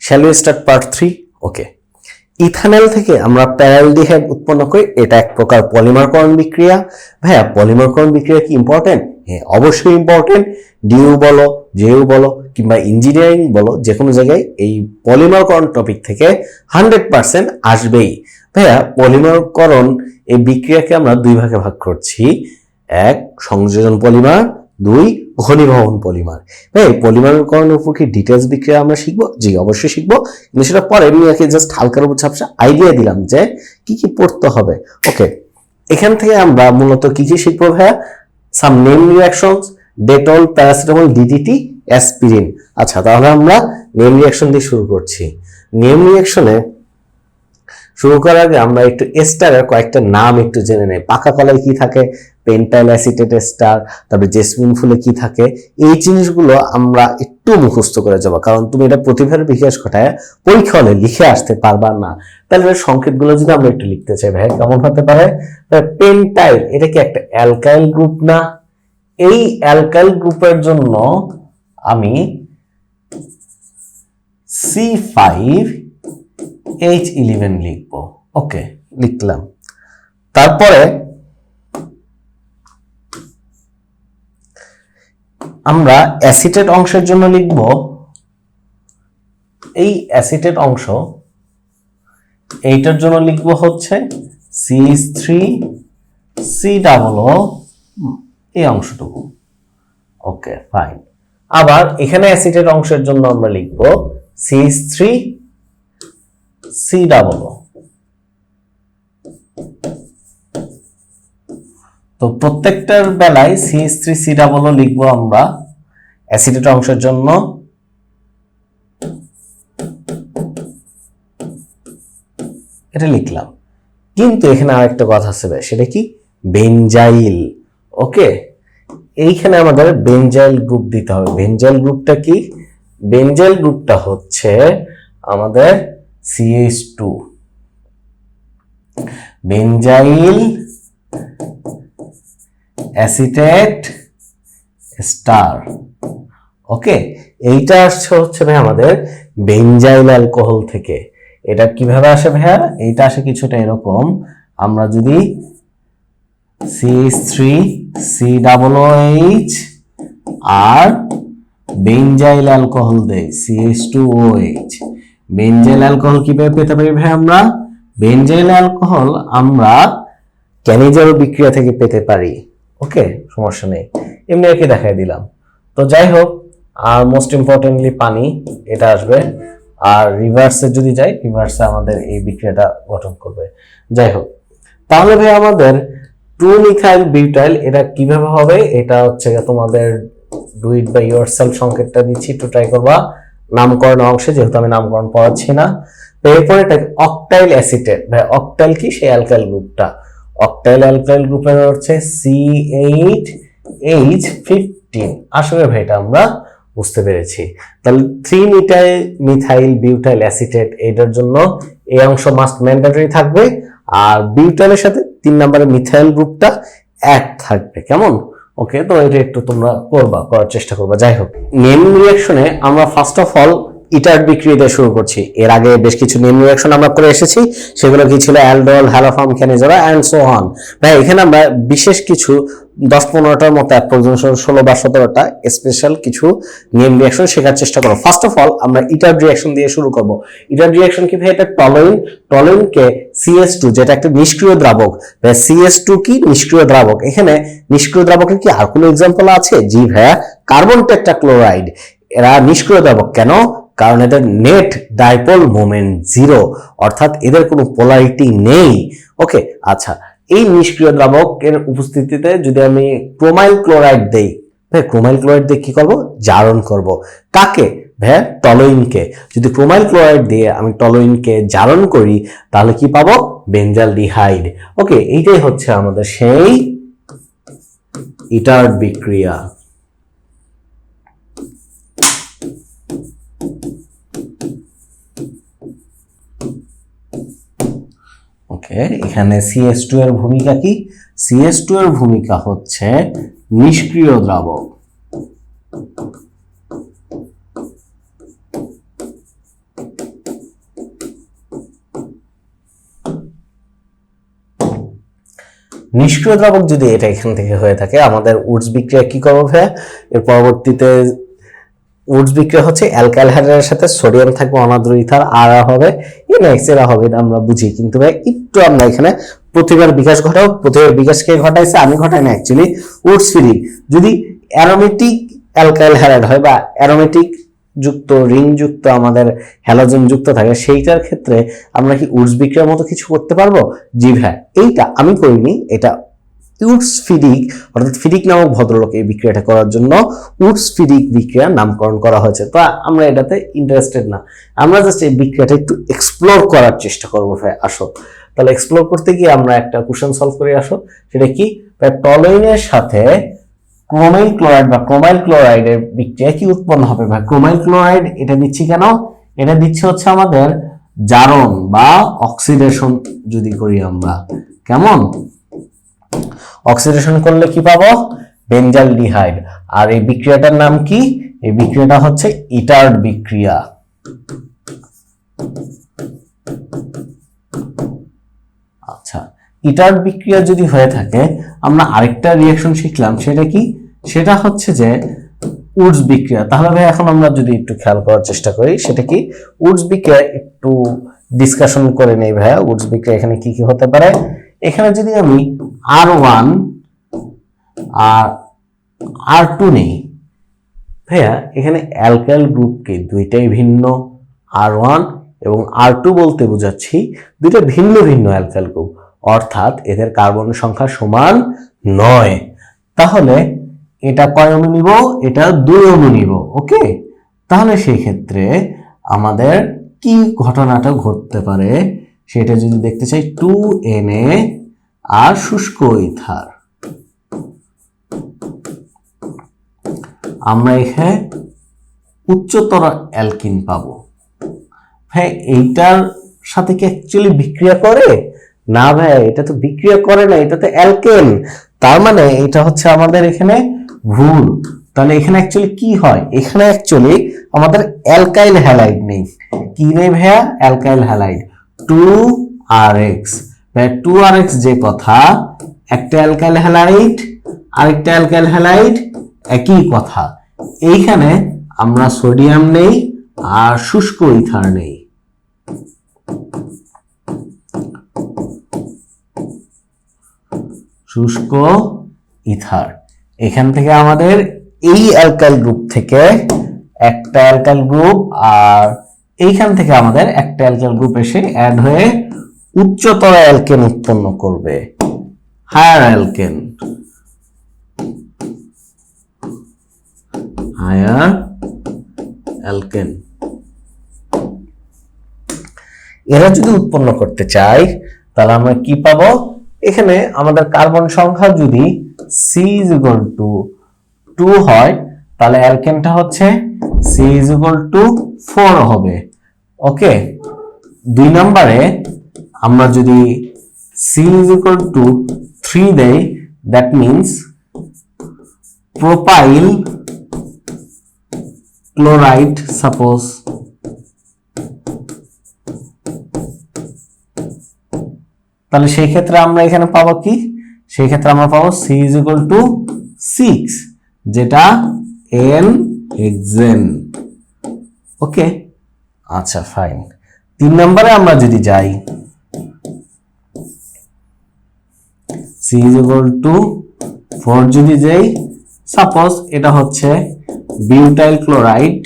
Shall we start part 3? Okay, ethanol থেকে আমরা প্যারালডিহাইড উৎপন্ন করি, এটা এক প্রকার পলিমারকরণ বিক্রিয়া। ভাইয়া পলিমারকরণ বিক্রিয়া কি ইম্পর্টেন্ট? হ্যাঁ, অবশ্যই ইম্পর্টেন্ট। ডিইউ বলো, জেইউ বলো কিংবা ইঞ্জিনিয়ারিং বলো, যে কোনো জায়গায় এই পলিমারকরণ টপিক থেকে 100% আসবেই। ভাইয়া পলিমারকরণ এই বিক্রিয়াকে আমরা দুই ভাগে ভাগ করছি, এক সংযোজন পলিমার, দুই ঘনীভবন পলিমার। ভাই পলিমারকরণের উপর কি ডিটেলস বিক্রিয়া আমরা শিখবো? জি অবশ্যই শিখবো, কিন্তু সেটা পরে আমি জাস্ট হালকার উপর ঝাপসা আইডিয়া দিলাম যে কি কি পড়তে হবে। ওকে, এখান থেকে আমরা মূলত কি কি শিখবো ভাইয়া? Some name reactions, Dettol, paracetamol, DDT, aspirin. আচ্ছা, তাহলে আমরা নেম রিঅ্যাকশন দিয়ে শুরু করছি। নেম রিঅ্যাকশনে শুরু করার আগে আমরা একটু এস্টারের কয়েকটা নাম একটু জেনে নেই। পাকা কলায় কি থাকে? পেন্টাইল অ্যাসিটেট এস্টার। তারপরে জেসমিন ফুলে কি থাকে? এই জিনিসগুলো আমরা একটু মুখস্থ করে যাবো, কারণ তুমি এটা প্রতিভার বিকাশ ঘটায় পরীক্ষা হলে লিখে আসতে পারবা না। তাহলে সংকেতগুলো যদি আমরা একটু লিখতে চাই ভাই, কেমন হতে পারে? পেন্টাইল, এটা কি একটা অ্যালকাইল গ্রুপ না? এই অ্যালকাইল গ্রুপের জন্য আমি C5H11 লিখব। ওকে, লিখলাম। তারপরে আমরা অ্যাসিটেট অংশের জন্য লিখব, এই অ্যাসিটেট অংশ এইটার জন্য লিখব হচ্ছে CH3COO, এই অংশটুকু। Okay fine. আবার এখানে অ্যাসিটেট অংশের জন্য আমরা লিখব CH3COO। তো প্রত্যেকটার বেলায় CH3COO লিখবো আমরা অ্যাসিটেট অংশের জন্য। এটা লিখলাম, কিন্তু এখানে আরেকটা কথা আছে ভাই, সেটা কি? বেনজাইল। ওকে, এইখানে আমাদের বেনজাইল গ্রুপ দিতে হবে। বেনজাইল গ্রুপটা কি? বেনজাইল গ্রুপটা হচ্ছে আমাদের CH2, বেনজাইল অ্যাসিটেট স্টার। ওকে, এইটা আসছে হচ্ছে ভাই আমাদের বেনজাইল অ্যালকোহল থেকে। এটা কিভাবে আসে ভাইয়া? এইটা আসে কিছুটা এরকম, আমরা যদি CH3COOH আর বেনজাইল অ্যালকোহল দেই CH2OH, বেনজাইল অ্যালকোহল কিভাবে পেতে পারি ভাই আমরা? বেনজাইল অ্যালকোহল আমরা ক্যানিজারো বিক্রিয়া থেকে পেতে পারি। ওকে, সমস্যা নেই, এমনি আর কি দেখাই দিলাম। তো যাই হোক, আর মোস্ট ইম্পর্টেন্টলি পানি, এটা আসবে। আর রিভার্সে যদি যাই, রিভার্সে আমাদের এই বিক্রিয়াটা গঠন করবে। যাই হোক, তাহলে ভাই আমাদের 2-মিথাইল বিউটাইল এটা কিভাবে হবে? এটা হচ্ছে তোমাদের ডু ইট বাই ইয়োরসেলফ সংকেতটা দিচ্ছি, একটু ট্রাই করবা নামকরণ অংশে, যেহেতু আমি নামকরণ পড়াচ্ছি না। তো এরপরে এটা অক্টাইল অ্যাসিটেট। ভাই অক্টাইল কি? সেই অ্যালকাইল গ্রুপটা। অক্টাইল অ্যালকাইল গ্রুপের হচ্ছে C8H15। আসলে ভাই এটা আমরা বুঝতে পেরেছি। তাহলে 3-মিথাইল বিউটাইল অ্যাসিটেট, এটার জন্য এই অংশ মাস্ট ম্যান্ডেটরি থাকবে, আর বিউটাইলের সাথে 3 নম্বরের মিথাইল গ্রুপটা এক থাকবে। কেমন? ওকে, তো এটা একটু তোমরা করার চেষ্টা করবা। যাই হোক, নেম রিঅ্যাকশনে আমরা ফার্স্ট অফ অল ইটার বিক্রিয়া দিয়ে শুরু করছি। এর আগে বেশ কিছু নেম রিঅ্যাকশন আমরা করে এসেছি, সেগুলো কি ছিল? Aldol, haloform, Cannizzaro and so on. ভাই এখানে আমরা বিশেষ কিছু 10-15টার মতো, অ্যাপ্রক্সিমেশন 16 বা 17টা স্পেশাল কিছু নেম রিঅ্যাকশন শেখার চেষ্টা করব। ফার্স্ট অফ অল আমরা ইটার রিঅ্যাকশন দিয়ে শুরু করব। ইটার রিঅ্যাকশন কি ভাই? এটা টলুইন, টলুইনকে CH2, যেটা একটা নিষ্ক্রিয় দ্রাবক। CH2 কি? নিষ্ক্রিয় দ্রাবক। এখানে নিষ্ক্রিয় দ্রাবকের কি আর কোনো এক্সাম্পল আছে? জি ভাইয়া, কার্বন টেট্রাক্লোরাইড। এরা নিষ্ক্রিয় দ্রাবক কেন? কারণ এদের নেট ডাইপোল মোমেন্ট 0, অর্থাৎ এদের কোনো পোলারিটি নেই। ওকে, আচ্ছা, এই নিষ্ক্রিয় দ্রাবকের উপস্থিতিতে যদি আমি ক্রোমাইল ক্লোরাইড দেই, ভাই ক্রোমাইল ক্লোরাইড দিয়ে কি করব? জারণ করব। কাকে? ভাই টলুইনকে। যদি ক্রোমাইল ক্লোরাইড দিয়ে আমি টলুইনকে জারণ করি, তাহলে কি পাবো? বেনজালডিহাইড। ওকে, এইটাই হচ্ছে আমাদের সেই ইটার বিক্রিয়া। ওকে, এখানে CH2 এর ভূমিকা কি? CH2 এর ভূমিকা হচ্ছে নিষ্ক্রিয় দ্রাবক। নিষ্ক্রিয় দ্রাবক যদি এটা এখান থেকে হয়ে থাকে, আমাদের উডস বিক্রিয়া কি করবো ভাইয়া, এর পরবর্তীতে উডস বিক্রিয়া হচ্ছে অ্যালকাইল হাইড্রাইডের সাথে সোডিয়াম থাকবে অনাদ্র ইথার, আর হবে এনএক্স, এরা হবে, এটা আমরা বুঝি। কিন্তু ভাই একটু আমরা এখানে প্রতিবার বিকাশ ঘটাও, প্রতিবার বিকাশকে ঘটাইছে, আমি ঘটাই না অ্যাকচুয়ালি। উডস ফ্রি যদি অ্যারোমেটিক অ্যালকাইল হাইড্রাইড হয় বা অ্যারোমেটিক যুক্ত রিং যুক্ত আমাদের হ্যালোজেন যুক্ত থাকে, সেইটার ক্ষেত্রে আমরা কি উডস বিক্রিয়ার মতো কিছু করতে পারবো? জি ভাই, এইটা আমি করিনি, এটা উডস ফিডিক অর্থাৎ ফিডিক নামক ভদ্রলোক এই বিক্রিয়াটা করার জন্য উডস ফিডিক বিক্রিয়া নামকরণ করা হয়েছে। তো আমরা এটাতে ইন্টারেস্টেড না, আমরা জাস্ট এই বিক্রিয়াটা একটু এক্সপ্লোর করার চেষ্টা করবো ভাই। আসো তাহলে এক্সপ্লোর করতে গিয়ে আমরা একটা কোশ্চেন সলভ করে আসো। সেটা কি, টলুইনের সাথে ক্রোমাইল ক্লোরাইড বা ক্রোমাইল ক্লোরাইডের বিক্রিয়া কি উৎপন্ন হবে ভাই? ক্রোমাইল ক্লোরাইড এটা দিচ্ছি কেন, এটা দিচ্ছে হচ্ছে আমাদের জারণ বা অক্সিডেশন যদি করি আমরা, কেমন অক্সিডেশন করলে কি পাবো? বেনজালডিহাইড। আর এই বিক্রিয়াটার নাম কি? এই বিক্রিয়াটা হচ্ছে ইটার্ড বিক্রিয়া। আচ্ছা, ইটার্ড বিক্রিয়া যদি হয়ে থাকে, আমরা আরেকটা রিঅ্যাকশন শিখলাম, সেটা কি? সেটা হচ্ছে যে উডস বিক্রিয়া। তাহলে ভাই এখন আমরা যদি একটু খেয়াল করার চেষ্টা করি, সেটা কি উডস বিক্রিয়া একটু ডিসকাশন করে নেই ভাইয়া। উডস বিক্রিয়া এখানে কি কি হতে পারে? এখানে যদি আমি R1 আর R2 নেই ভাইয়া, এখানে অ্যালকাইল গ্রুপকে দুইটাই ভিন্ন, R1 এবং R2 বলতে বোঝাচ্ছি দুইটা ভিন্ন ভিন্ন অ্যালকাইল গ্রুপ, অর্থাৎ এদের কার্বন সংখ্যা সমান নয়। তাহলে এটা কয় অণু নিব? এটা 2 অণু নিব। ওকে, তাহলে সেই ক্ষেত্রে আমাদের কি ঘটনাটা ঘটতে পারে সেটা যদি দেখতে চাই, 2Na আর শুষ্ক ইথার, আমরা এখানে উচ্চতর অ্যালকিন পাবো। হ্যাঁ, এইটার সাথে কি অ্যাকচুয়ালি বিক্রিয়া করে? না ভাই, এটা তো বিক্রিয়া করে না, এটা তো অ্যালকেন। তার মানে এটা হচ্ছে আমাদের এখানে ভুল। তাহলে এখানে অ্যাকচুয়ালি কি হয়? এখানে অ্যাকচুয়ালি আমাদের অ্যালকাইল হ্যালাইড নেই। কি নেই ভাইয়া? Alkyl halide 2RX। ভাই 2RX যে কথা, একটা অ্যালকাইল হ্যালাইড আরেকটা অ্যালকাইল হ্যালাইড একই কথা। এইখানে আমরা সোডিয়াম নেই আর শুষ্ক ইথার নেই। শুষ্ক ইথার, এখান থেকে আমাদের এই অ্যালকাইল গ্রুপ থেকে একটা অ্যালকাইল গ্রুপ আর এইখান থেকে আমাদের একটা অ্যালকাইল গ্রুপ এসে অ্যাড হয়ে উচ্চতর অ্যালকেন উৎপন্ন করবে, হায়ার অ্যালকেন। হায়ার অ্যালকেন এরা যদি উৎপন্ন করতে চাই, তাহলে আমরা কি পাবো? এখানে আমাদের কার্বন সংখ্যা যদি C=2 হয়, তাহলে অ্যালকেনটা হচ্ছে C=4 হবে। ওকে, 2 নম্বরে আমরা যদি C=3 দেই, that means propyl chloride suppose, তাহলে সেই ক্ষেত্রে আমরা এখানে পাবো কি? সেই ক্ষেত্রে আমরা পাবো C=6, যেটা N-হেক্সেন। ওকে, আচ্ছা ফাইন। 3 নম্বরে আমরা যদি যাই, C=4 যদি যাই, সাপোজ এটা হচ্ছে বিউটাইল ক্লোরাইড,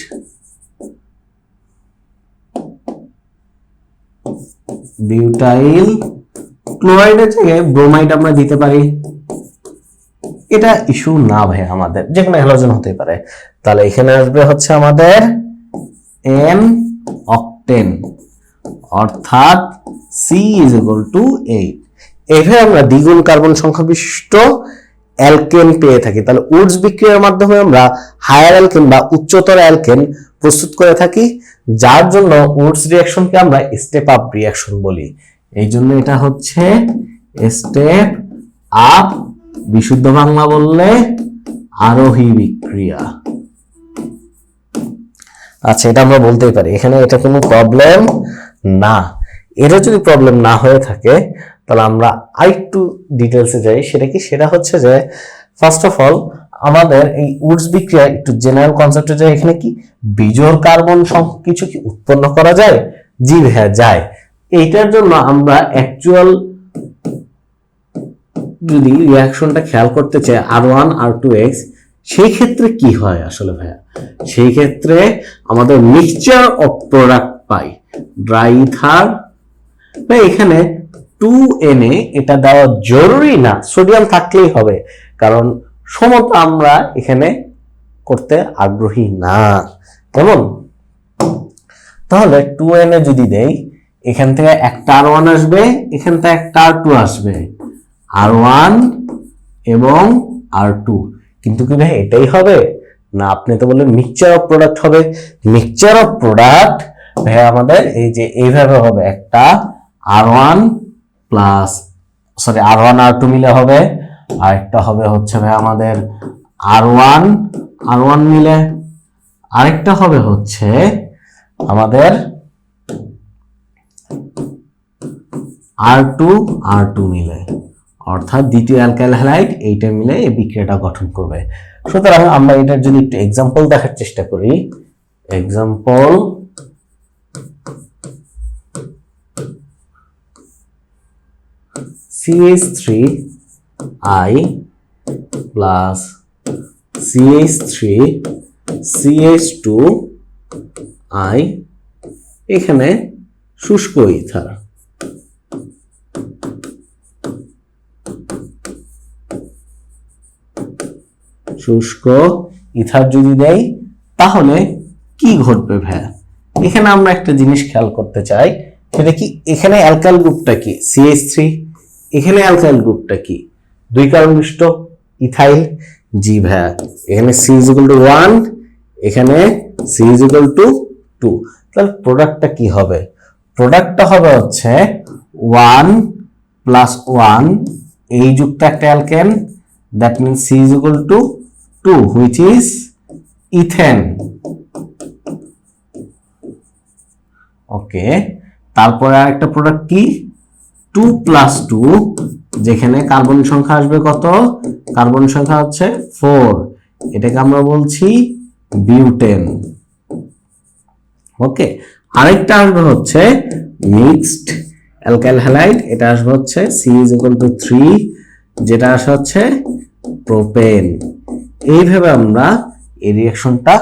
বিউটাইল ক্লোরাইডের জায়গায় ব্রোমাইড আমরা দিতে পারি, এটা ইস্যু না ভাই, আমাদের যে কোনো হ্যালোজেন হতে পারে। তাহলে এখানে আসবে হচ্ছে আমাদের N-অক্টেন, অর্থাৎ C=8। এইভাবে আমরা দ্বিগুণ কার্বন সংখ্যা বিশিষ্ট অ্যালকেন পেয়ে থাকি। তাহলে উডস বিক্রিয়ার মাধ্যমে আমরা হায়ার অ্যালকেন বা উচ্চতর অ্যালকেন প্রস্তুত করে থাকি, যার জন্য উডস রিঅ্যাকশনকে আমরা স্টেপ আপ রিঅ্যাকশন বলি। এই জন্য এটা হচ্ছে স্টেপ আপ, বিশুদ্ধ বাংলা বললে আরোহী বিক্রিয়া। আচ্ছা, এটা আমরা বলতেই পারি, এখানে এটা কোনো প্রবলেম না। এটা যদি প্রবলেম না হয়ে থাকে, তাহলে আমরা আরেকটু ডিটেলসে যাই। সেটা কি? সেটা হচ্ছে যে ফার্স্ট অফ অল আমাদের এই উডস বিক্রিয়া একটু জেনারেল কনসেপ্টে যায়। এখানে কি বিজোড় কার্বন কিছু কি উৎপন্ন করা যায়? জি ভাইয়া যায়। এইটার জন্য আমরা অ্যাকচুয়াল যদি রিয়াকশনটা খেয়াল করতে চাই R1 R2X, সেই ক্ষেত্রে কি হয় আসলে ভাইয়া? সেই ক্ষেত্রে আমাদের mixture of product pi. Dry ether বা এখানে 2Na এটা দেওয়া জরুরি না, সোডিয়াম থাকলেই হবে, কারণ সমতা আমরা এখানে করতে আগ্রহী না। কেমন? তাহলে 2Na যদি দেই, এখান থেকে একটা R1 আসবে, এখান থেকে একটা R2 আসবে, R1 এবং R2। কিন্তু কি ভাই এটাই হবে না? আপনি তো বললেন মিক্সচার অফ প্রোডাক্ট হবে। মিক্সচার অফ প্রোডাক্ট ভাই আমাদের এই যে এইভাবে হবে, একটা R1 প্লাস R1 R2 মিলে হবে, আরেকটা হবে হচ্ছে ভাই আমাদের R1 মিলে, আরেকটা হবে হচ্ছে আমাদের R2 মিলে, অর্থাৎ দ্বিতীয় অ্যালকাইল হ্যালাইড এইটা মিলে এই বিক্রিয়াটা গঠন করবে। সুতরাং আমরা এটার যদি একটু এক্সাম্পল দেখার চেষ্টা করি। এক্সাম্পল, CH3I প্লাস CH3CH2I, এখানে শুষ্ক ইথার। শুষ্ক ইথার যদি দেই তাহলে কি ঘটবে ভাইয়া? এখানে আমরা একটা জিনিস খেয়াল করতে চাই, সেটা কি এখানে অ্যালকাইল গ্রুপটা কি? CH3। এখানে অ্যালকাইল গ্রুপটা কি? দুই কার্বন বিশিষ্ট ইথাইল। জি ভাইয়া, এখানে C=1, এখানে C=2। তাহলে প্রোডাক্টটা কি হবে? প্রোডাক্টটা হবে হচ্ছে 1 + 1 এই যুক্ত একটা alkane, that means C=2, which is ethane. ওকে, তারপরে আরেকটা প্রোডাক্ট কি? 2 + 2, যেখানে কার্বন সংখ্যা আসবে কত? কার্বন সংখ্যা হচ্ছে 4, এটাকে আমরা বলছি বিউটেন। ওকে, আরেকটা আসবে হচ্ছে মিক্সড অ্যালকাইল হ্যালাইড, এটা আসবে হচ্ছে C=3, যেটা আসে হচ্ছে প্রোপেন। এইভাবে আমরা এই রিঅ্যাকশনটা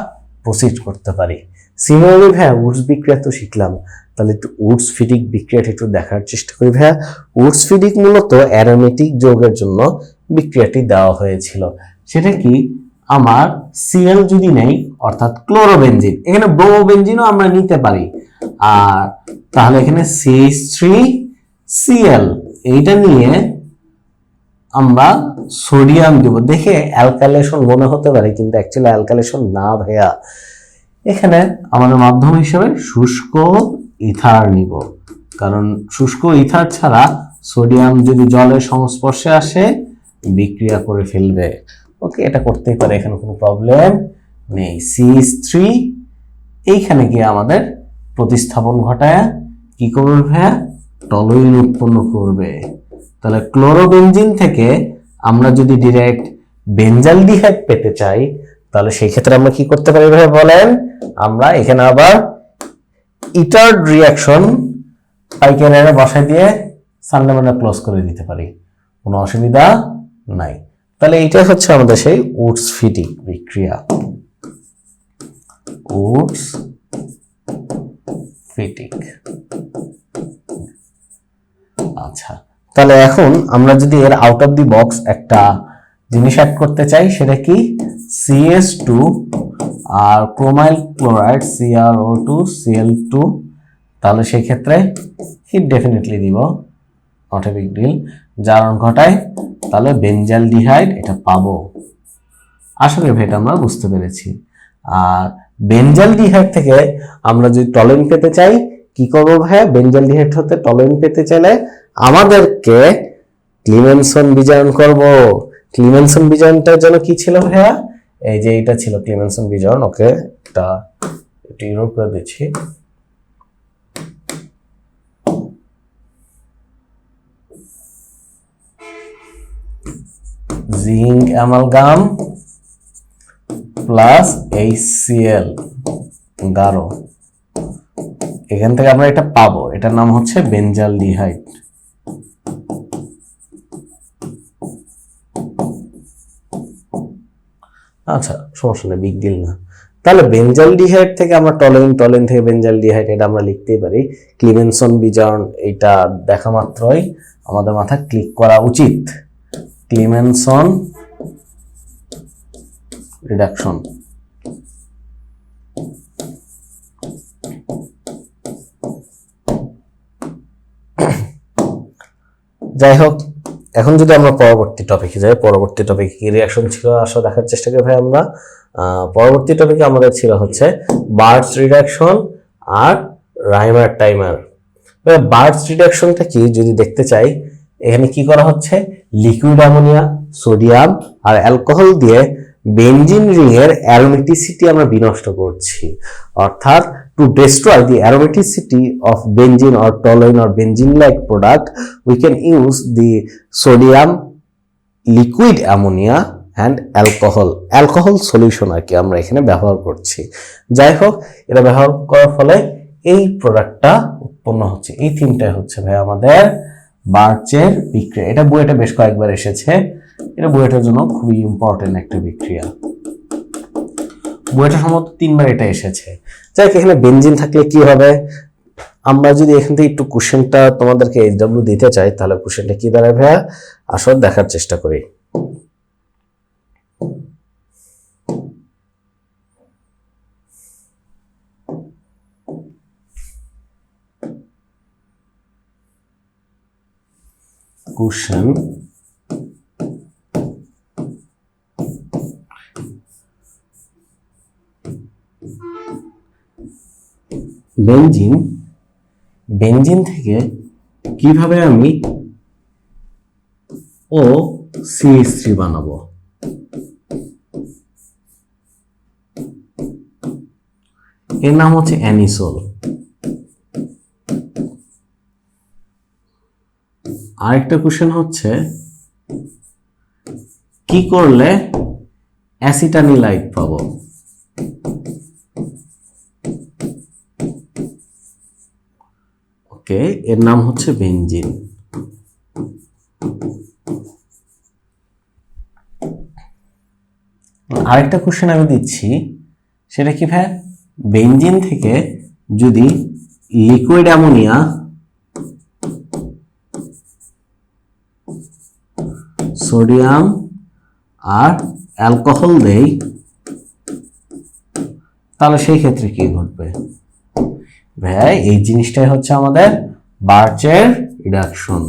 প্রসিড করতে পারি। সিমিলারলি ভাইয়া উডস বিক্রিয়া তো শিখলাম, তাহলে একটু উডস ফিডিক বিক্রিয়াটা একটু দেখার চেষ্টা করি ভাইয়া। উডস ফিডিক মূলত অ্যারোমেটিক যৌগের জন্য বিক্রিয়াটি দেওয়া হয়েছিল। সেটা কি? আমার Cl যদি নেই, অর্থাৎ ক্লোরোবেনজিন, এখানে ব্রোমোবেনজিনও আমরা নিতে পারি, আর তাহলে এখানে CH3Cl এইটা নিয়ে আমরা সোডিয়াম দেব। দেখে অ্যালকাইলেশন মনে হতে পারে, কিন্তু অ্যাকচুয়ালি অ্যালকাইলেশন না ভাইয়া। এখানে আমাদের মাধ্যম হিসেবে শুষ্ক ইথার নিব, কারণ শুষ্ক ইথার ছাড়া সোডিয়াম যদি জলের সংস্পর্শে আসে বিক্রিয়া করে ফেলবে। ওকে, এটা করতেই পারে, এখানে কোনো প্রবলেম নেই। CH3 এইখানে গিয়ে আমাদের প্রতিস্থাপন ঘটায় কি করবে ভাইয়া? টলুইন উৎপন্ন করবে। তাহলে ক্লোরোবেনজিন থেকে আমরা যদি ডাইরেক্ট বেনজালডিহাইড পেতে চাই, তাহলে সেই ক্ষেত্রে আমরা কি করতে পারি ভাই বলেন? আমরা এখানে আবার ইটার্ড রিঅ্যাকশন পাইকারিরা বসায় দিয়ে সানডেমান্ডা ক্লোজ করে দিতে পারি, কোনো অসুবিধা নাই। তাহলে এইটাই হচ্ছে আমাদের সেই উডস ফিডিক বিক্রিয়া। Woods Fittig. আচ্ছা, তাহলে এখন আমরা যদি এর আউট অফ দি বক্স একটা জিনিস অ্যাড করতে চাই, সেটা কি? CH2 আর ক্রোমাইল ক্লোরাইড CrO2 Cl2, তাহলে সেই ক্ষেত্রে হিট ডেফিনেটলি দিব, নট এ বিগ ডিল। জারণ ঘটায়, তাহলে বেনজালডিহাইড এটা পাবো। আশা করি এটা আমরা বুঝতে পেরেছি। আর বেনজালডিহাইড থেকে আমরা যদি টলুইন পেতে চাই, কি করবো ভাইয়া? বেনজালডিহাইড হতে টলুইন পেতে চাইলে আমাদেরকে ক্লিমেনসন বিজারণ করব। ক্লিমেনসন বিজারণটার জন্য কি ছিল ভাইয়া? এই যে এটা ছিল ক্লিমেনসন বিজারণ। ওকে, এটা ইউরোপ করে দিচ্ছি। জিঙ্ক অ্যামালগাম প্লাস HCl গাঢ়, এখান থেকে আমরা এটা পাবো, এটার নাম হচ্ছে বেঞ্জালডিহাইড। আচ্ছা সমস্যা নেই, বিগ ডিল না। তাহলে বেঞ্জালডিহাইড থেকে আমরা টলোইন, টলোইন থেকে বেঞ্জালডিহাইড, এটা আমরা লিখতেই পারি। ক্লিমেনসন বিজার্ন, এটা দেখা মাত্রই আমাদের মাথায় ক্লিক করা উচিত। Clemmensen reduction. যাই হোক, এখন যদি আমরা পরবর্তী টপিকে যাই, পরবর্তী টপিকে কি রিয়াকশন ছিল আসো দেখার চেষ্টা করি ভাই আমরা। পরবর্তী টপিকে আমাদের ছিল হচ্ছে বার্টস রিডাকশন আর রাইমার টাইমার। বার্টস রিডাকশনটা কি যদি দেখতে চাই, এখানে কি করা হচ্ছে, লিকুইড অ্যামোনিয়া, সোডিয়াম আর অ্যালকোহল দিয়ে বেনজিন রিং এর অ্যারোমেটিসিটি আমরা বিনষ্ট করছি। অর্থাৎ to destroy the aromaticity of benzene or toluene or benzene like product, we can use the sodium, liquid ammonia and alcohol solution আর কি আমরা এখানে ব্যবহার করছি। যাই হোক, এটা ব্যবহার করার ফলে এই প্রোডাক্টটা উৎপন্ন হচ্ছে। এই তিনটাই হচ্ছে ভাই আমাদের বার্চের বিক্রিয়া। এটা বুয়েটে বেশ কয়েকবার এসেছে, এটা বুয়েটের জন্য খুবই ইম্পর্টেন্ট একটা বিক্রিয়া। বুয়েটে সম্ভবত 3বার এটা এসেছে। যাই হোক, এখানে বেনজিন থাকলে কি হবে, আমরা যদি এখান থেকে একটু কোশ্চেনটা তোমাদেরকে HW দিতে চাই, তাহলে কোশ্চেনটা কি দাঁড়ায় ভাইয়া আসলে দেখার চেষ্টা করি। কোশ্চেন বেনজিন থেকে কিভাবে আমি OCH3 বানাবো। এর নাম হচ্ছে অ্যানিসোল। আরেকটা কোশ্চেন হচ্ছে কি করলে অ্যাসিটানিলাইট পাবো। ওকে, এর নাম হচ্ছে বেনজিন। আরেকটা কোশ্চেন আমি দিচ্ছি, সেটা কি ভাই, বেনজিন থেকে যদি লিকুইড অ্যামোনিয়া, সোডিয়াম আর অ্যালকোহল দেই, তাহলে সেই ক্ষেত্রে কি ঘটবে ভাই? এই জিনিসটাই হচ্ছে আমাদের বার্চের রিডাকশন।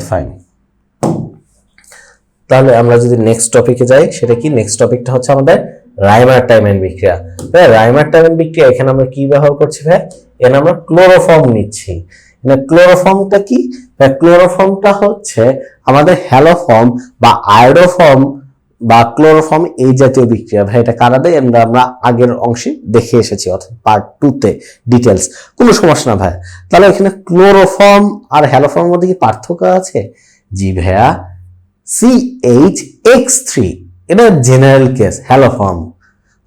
ফাইন, তাহলে আমরা যদি নেক্সট টপিকে যাই, সেটা কি, নেক্সট টপিকটা হচ্ছে আমাদের রাইমার টাইমেন বিক্রিয়া। ভাই রাইমার টাইমেন বিক্রিয়া, এখানে আমরা কি ব্যবহার করছি ভাই, এখানে আমরা ক্লোরোফর্ম নিচ্ছি। ক্লোরোফর্মটা কি, ক্লোরোফর্মটা হচ্ছে আমাদের হ্যালোফর্ম বা আয়োডোফর্ম বা ক্লোরোফর্ম, এই জাতীয় বিক্রিয়া। ভাই এটা কারা দেয় আমরা আগের অংশে দেখে এসেছি, অর্থাৎ পার্ট 2 তে ডিটেলস, কোনো সমস্যা না ভাই। তাহলে এখানে ক্লোরোফর্ম আর হ্যালোফর্মের মধ্যে কি পার্থক্য আছে? জি ভাইয়া, CH(X3) এটা জেনারেল কেস, হ্যালোফর্ম।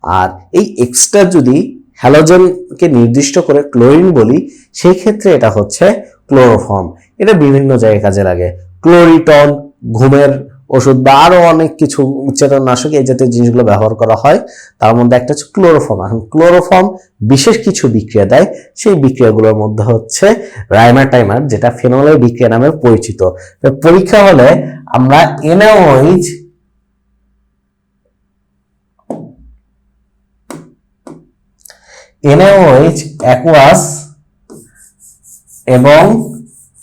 আর এই এক্সটা যদি হ্যালোজেনকে নির্দিষ্ট করে ক্লোরিন বলি, সেই ক্ষেত্রে এটা হচ্ছে ক্লোরোফর্ম। এটা বিভিন্ন জায়গায় কাজে লাগে, ক্লোরিটন, ঘুমের ওষুধ বা আরো অনেক কিছু উচ্চেতননাশক, এই জাতীয় জিনিসগুলো ব্যবহার করা হয়। তার মধ্যে একটা হচ্ছে ক্লোরোফর্ম। এখন ক্লোরোফর্ম বিশেষ কিছু বিক্রিয়া দেয়, সেই বিক্রিয়াগুলোর মধ্যে হচ্ছে রাইমার টাইমার, যেটা ফেনলের বিক্রিয়া নামে পরিচিত। পরীক্ষা হলে আমরা NaOH অ্যাকুয়াস এবং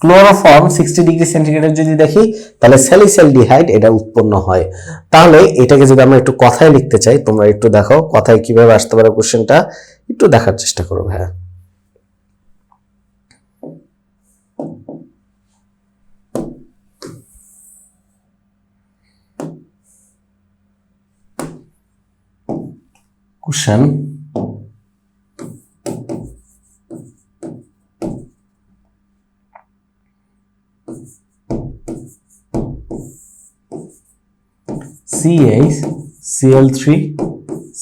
ক্লোরোফর্ম 60 ডিগ্রি সেন্টিগ্রেড যদি দেখি, তাহলে স্যালিসাইলডিহাইড এটা উৎপন্ন হয়। তাহলে এটাকে যদি আমরা একটু কথায় লিখতে চাই, তোমরা একটু দেখো কথায় কিভাবে আসতে পারে কোশ্চেনটা, একটু দেখার চেষ্টা করো ভাইয়া। Question, CaCl3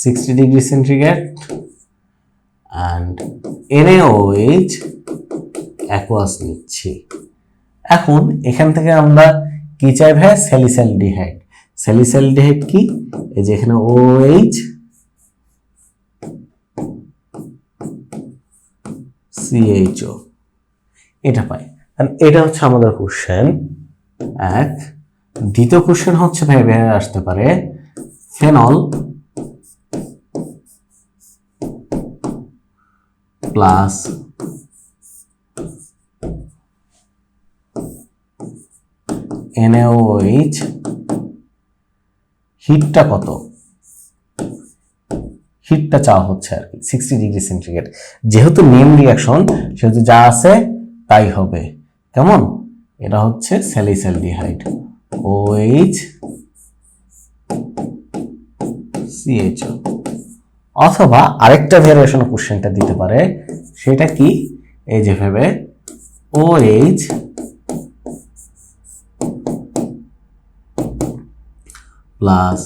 60 degree centigrade and NaOH aqueous নিচ্ছি। এখন এখান থেকে আমরা কি চাই ভাই? স্যালিসাইলডিহাইড। স্যালিসাইলডিহাইড কি? এই যে এখানে OH CHO এটা পাই। এটা হচ্ছে আমাদের কোশ্চেন এক। দ্বিতীয় কোশ্চেন হচ্ছে ভাই আসতে পারে ফেনল প্লাস NaOH হিটটা কত? হিটটা চাওয়া হচ্ছে আর কি 60 ডিগ্রি সেন্টিগ্রেড। যেহেতু নেম রিঅ্যাকশন সেহেতু যা আছে তাই হবে। কেমন? এটা হচ্ছে স্যালিসাইলডিহাইড OH CHO। অথবা আরেকটা ভেরিয়েশন কোশ্চেনটা দিতে পারে, সেটা কি? এই যে ভেবে OH প্লাস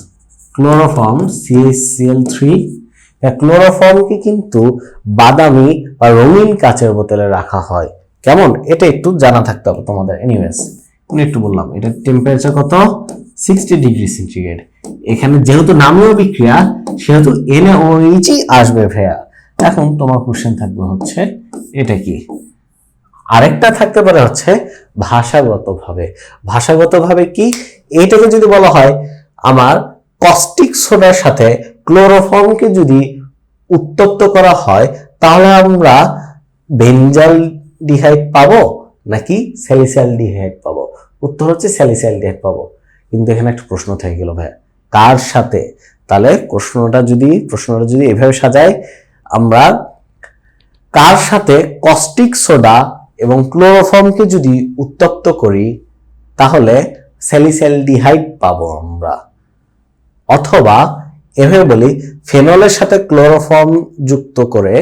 ক্লোরোফর্ম CaCl3। ক্লোরোফর্মকে কিন্তু বাদামি বা রঙিন কাচের বোতলে রাখা হয়। কেমন? এটা একটু জানা থাকতে হবে তোমাদের। এনিওয়েজ আমি একটু বললাম এটা টেম্পারেচার কত? 60 ডিগ্রি সেন্টিগ্রেড। এখানে যেহেতু নামীয় বিক্রিয়া সেহেতু NaOH আসবে ভাইয়া। এখন তোমার কোশ্চেন থাকবে হচ্ছে এটা কি? আরেকটা থাকতে পারে হচ্ছে ভাষাগতভাবে। ভাষাগতভাবে কি? এইটাকে যদি বলা হয় আমার কস্টিক সোডার সাথে ক্লোরোফর্মকে যদি উত্তপ্ত করা হয় তাহলে আমরা বেনজালডিহাইড পাবো নাকি স্যালিসাইলডিহাইড পাবো? উত্তর হচ্ছে স্যালিসাইলডিহাইড পাবো। কিন্তু এখানে একটা প্রশ্ন থেকে গেল ভাই, কার সাথে? তাহলে প্রশ্নটা যদি এভাবে সাজাই, আমরা কার সাথে কস্টিক সোডা এবং ক্লোরোফর্মকে যদি উত্তপ্ত করি তাহলে স্যালিসাইলডিহাইড পাবো আমরা। অথবা এভাবে বলি ফেনলের সাথে ক্লোরোফর্ম যুক্ত করে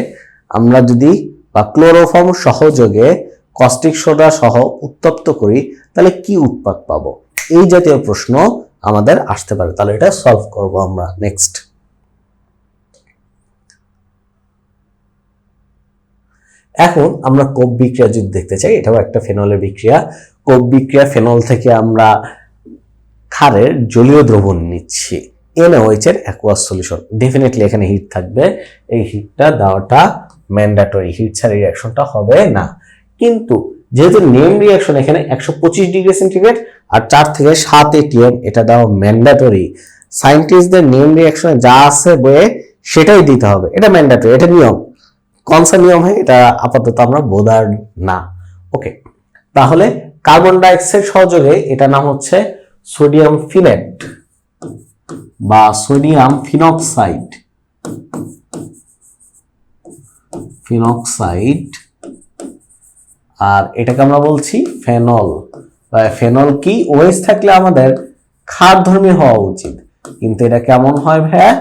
আমরা যদি বা ক্লোরোফর্ম সহযোগে কস্টিক সোডা সহ উত্তপ্ত করি তাহলে কি উৎপাদ পাবো? এই জাতীয় প্রশ্ন আমাদের আসতে পারে। তাহলে এটা সলভ করব আমরা। নেক্সট, এখন আমরা কোপ বিক্রিয়া যদি দেখতে চাই, এটাও একটা ফেনলের বিক্রিয়া। কোপ বিক্রিয়া, ফেনল থেকে আমরা ক্ষারের জলীয় দ্রবণ নিচ্ছি, NaOH এর অ্যাকুয়াস সলিউশন। ডেফিনেটলি এখানে হিট থাকবে, এই হিটটা দেওয়াটা ম্যান্ডেটরি, হিট ছাড়া রিঅ্যাকশনটা হবে না। কিন্তু যেহেতু নেম রিঅ্যাকশন এখানে 125 ডিগ্রি সেন্টিগ্রেড আর 4 থেকে 7 ATM, এটা দেওয়া ম্যান্ডেটরি। সায়েন্টিস্টদের নেম রিঅ্যাকশনে যা আছে বইয়ে সেটাই দিতে হবে, এটা ম্যান্ডেটরি, এটা নিয়ম। কনসা নিয়ম হয় এটা আপাতত আমরা বোধার না। ওকে, তাহলে কার্বন ডাইঅক্সাইড সহযোগে এটা নাম হচ্ছে সোডিয়াম ফিনেট বা সোডিয়াম ফিনক্সাইড, আর এটাকে আমরা বলছি ফেনল। ফেনল কি? ওএইচ থাকলে আমাদের ক্ষারধর্মী হওয়া উচিত, কিন্তু এটা কেমন হয় ভাইয়া?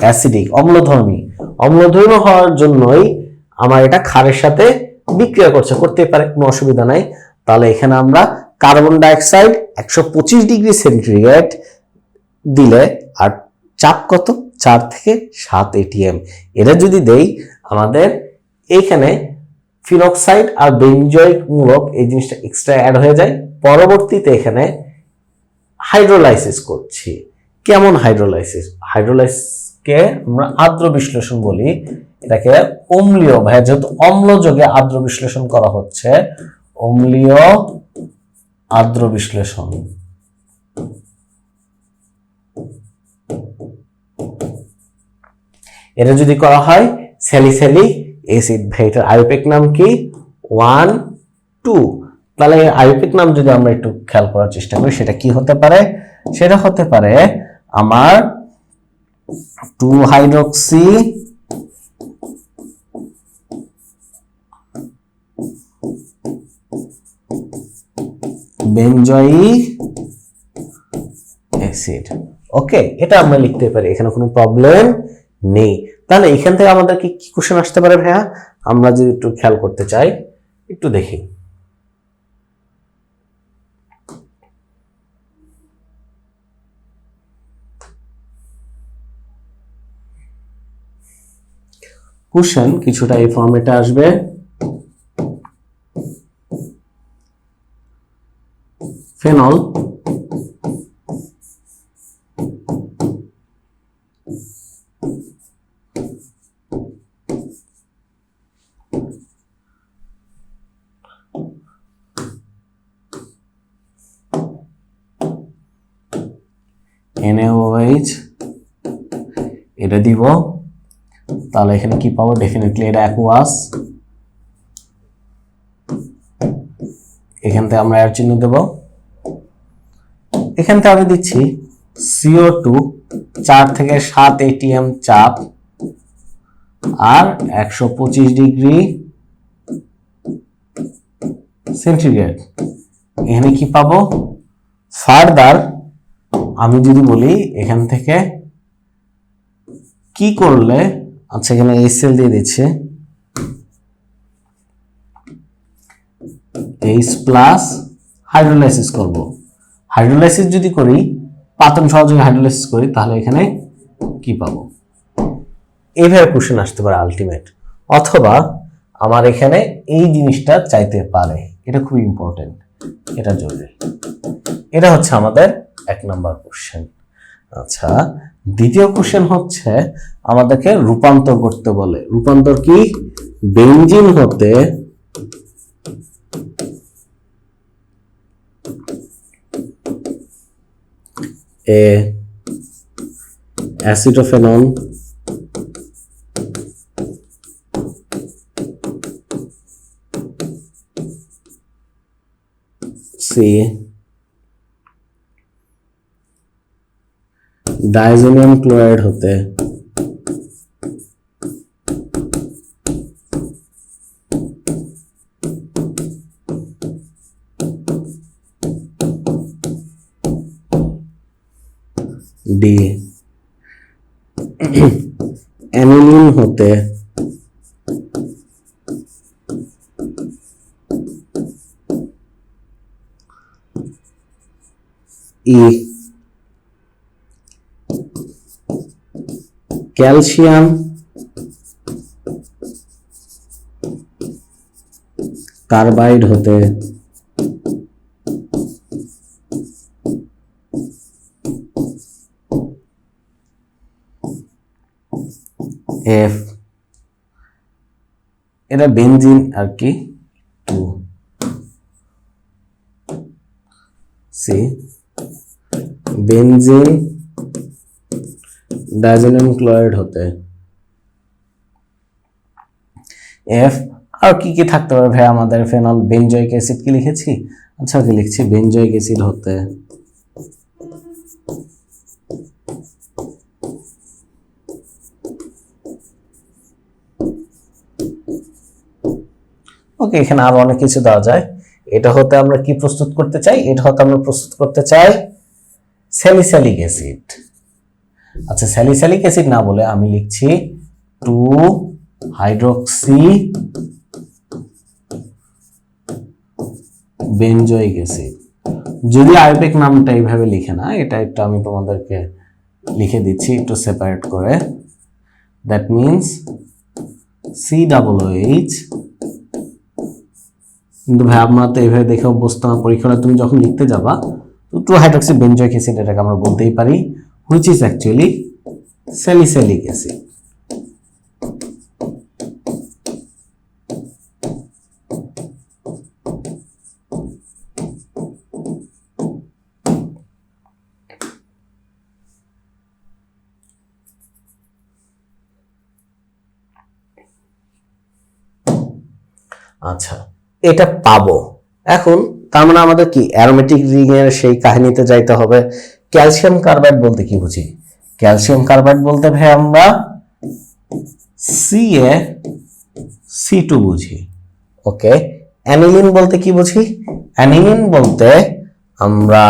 অ্যাসিডিক, অম্লধর্মী। অম্লধর্মী হওয়ার জন্যই আমার এটা ক্ষারের সাথে বিক্রিয়া করতে পারে, কোনো অসুবিধা নাই। তাহলে এখানে আমরা কার্বন ডাইঅক্সাইড 125 ডিগ্রি সেন্টিগ্রেড দিলে আর চাপ কত? 4 থেকে 7 ATM। এটা যদি দেই আমাদের এইখানে ফিনক্সাইড আর বেনজয়েক মূলক এই জিনিসটা এক্সট্রা অ্যাড হয়ে যায়। পরবর্তীতে এখানে হাইড্রোলাইসিস করছি। কেমন হাইড্রোলাইসিস? হাইড্রোলাইসিসকে আমরা আর্দ্র বিশ্লেষণ বলি। এটাকে অম্লীয়, ভাইয়া যেহেতু অম্লযোগে আর্দ্র বিশ্লেষণ করা হচ্ছে, অম্লীয় আর্দ্র বিশ্লেষণ। এটা যদি করা হয় স্যালিসাইলিক অ্যাসিড, ভাই এটার আইউপিএক নাম কি? 1, 2। তাহলে আইউপিএক নাম যদি আমরা একটু খেয়াল করার চেষ্টা করি, সেটা কি হতে পারে? সেটা হতে পারে আমার 2 হাইড্রক্সি বেনজয়িক অ্যাসিড। ওকে, এটা আমরা লিখতে পারি, এখানে কোনো প্রবলেম নেই। তাহলে এখান থেকে আমাদের কি কোশ্চেন আসতে পারে ভাইয়া? আমরা যদি একটু খেয়াল করতে চাই, একটু দেখি। কোশ্চেন কিছুটা এই ফরম্যাটে আসবে। ফেনল NaOH এটা দিব, তাহলে এখানে কি পাবো? ডেফিনেটলি এটা অ্যাকুয়াস। এখান থেকে আমরা এর চিহ্ন দেব। এখান থেকে আমি দিচ্ছি CO2 4 থেকে 7 atm চাপ আর 125 ডিগ্রি সেন্টিগ্রেড। এখানে কি পাবো? ফার্দার আমি যদি বলি এখান থেকে কি করলে, আচ্ছা এখানে HCl দিয়ে দিচ্ছে, H+ হাইড্রোলাইসিস করব। হাইড্রোলাইসিস যদি করি, পাতন সহযোগে হাইড্রোলাইসিস করি, তাহলে এখানে কি পাবো? এইভাবে কোশ্চেন আসতে পারে আলটিমেট। অথবা আমার এখানে এই জিনিসটা চাইতে পারে, এটা খুব ইম্পর্টেন্ট, এটা জরুরি। এটা হচ্ছে আমাদের 1 নম্বর কোশ্চেন। আচ্ছা, দ্বিতীয় কোশ্চেন হচ্ছে আমাদেরকে রূপান্তর করতে বলে। রূপান্তর কি? বেনজিন হতে অ্যাসিটোফেনন সি ডাইজোনিয়াম ক্লোরাইড হতে ডি অ্যানিলিন হতে ই ক্যালসিয়াম কার্বাইড হতে এফ। এটা বেনজিন আর কি, 2 সি বেনজিন ডাইজোনিয়াম ক্লোরাইড হতে এফ। আর কি কি থাকতে পারে ভাই আমাদের? ফেনল বেনজয়িক অ্যাসিড কি লিখেছি? আচ্ছা কি লিখছি? বেনজয়িক অ্যাসিড হতে ওকে, এখানে আরো অনেক কিছু দেওয়া যায়। এটা হতে আমরা কি প্রস্তুত করতে চাই? এটা হতে আমরা প্রস্তুত করতে চাই স্যালিসাইলিক অ্যাসিড। আচ্ছা, স্যালিসাইলিক অ্যাসিড না বলে আমি লিখছি 2 হাইড্রক্সি বেনজয়িক অ্যাসিড। যদি আইউপিএক নামটা এইভাবে লিখে না, এটা একটু আমি তোমাদেরকে লিখে দিচ্ছি একটু সেপারেট করে। That means COOH। কিন্তু ভাই আমরা তো এইভাবে দেখে অভ্যস্ত না, পরীক্ষাটা তুমি যখন লিখতে যাবা 2 হাইড্রক্সি বেনজয়িক অ্যাসিড, এটাকে আমরা বলতেই পারি which is actually salicylic acid. আচ্ছা, এটা পাবো। এখন তার মানে আমাদের কি অ্যারোমেটিক রিং এর সেই কাহিনীতে যাইতে হবে। ক্যালসিয়াম কার্বাইড বলতে কি বুঝি? ক্যালসিয়াম কার্বাইড বলতে ভাই আমরা CaC2 বুঝি। ওকে, অ্যানিলিন বলতে কি বুঝি? অ্যানিলিন বলতে আমরা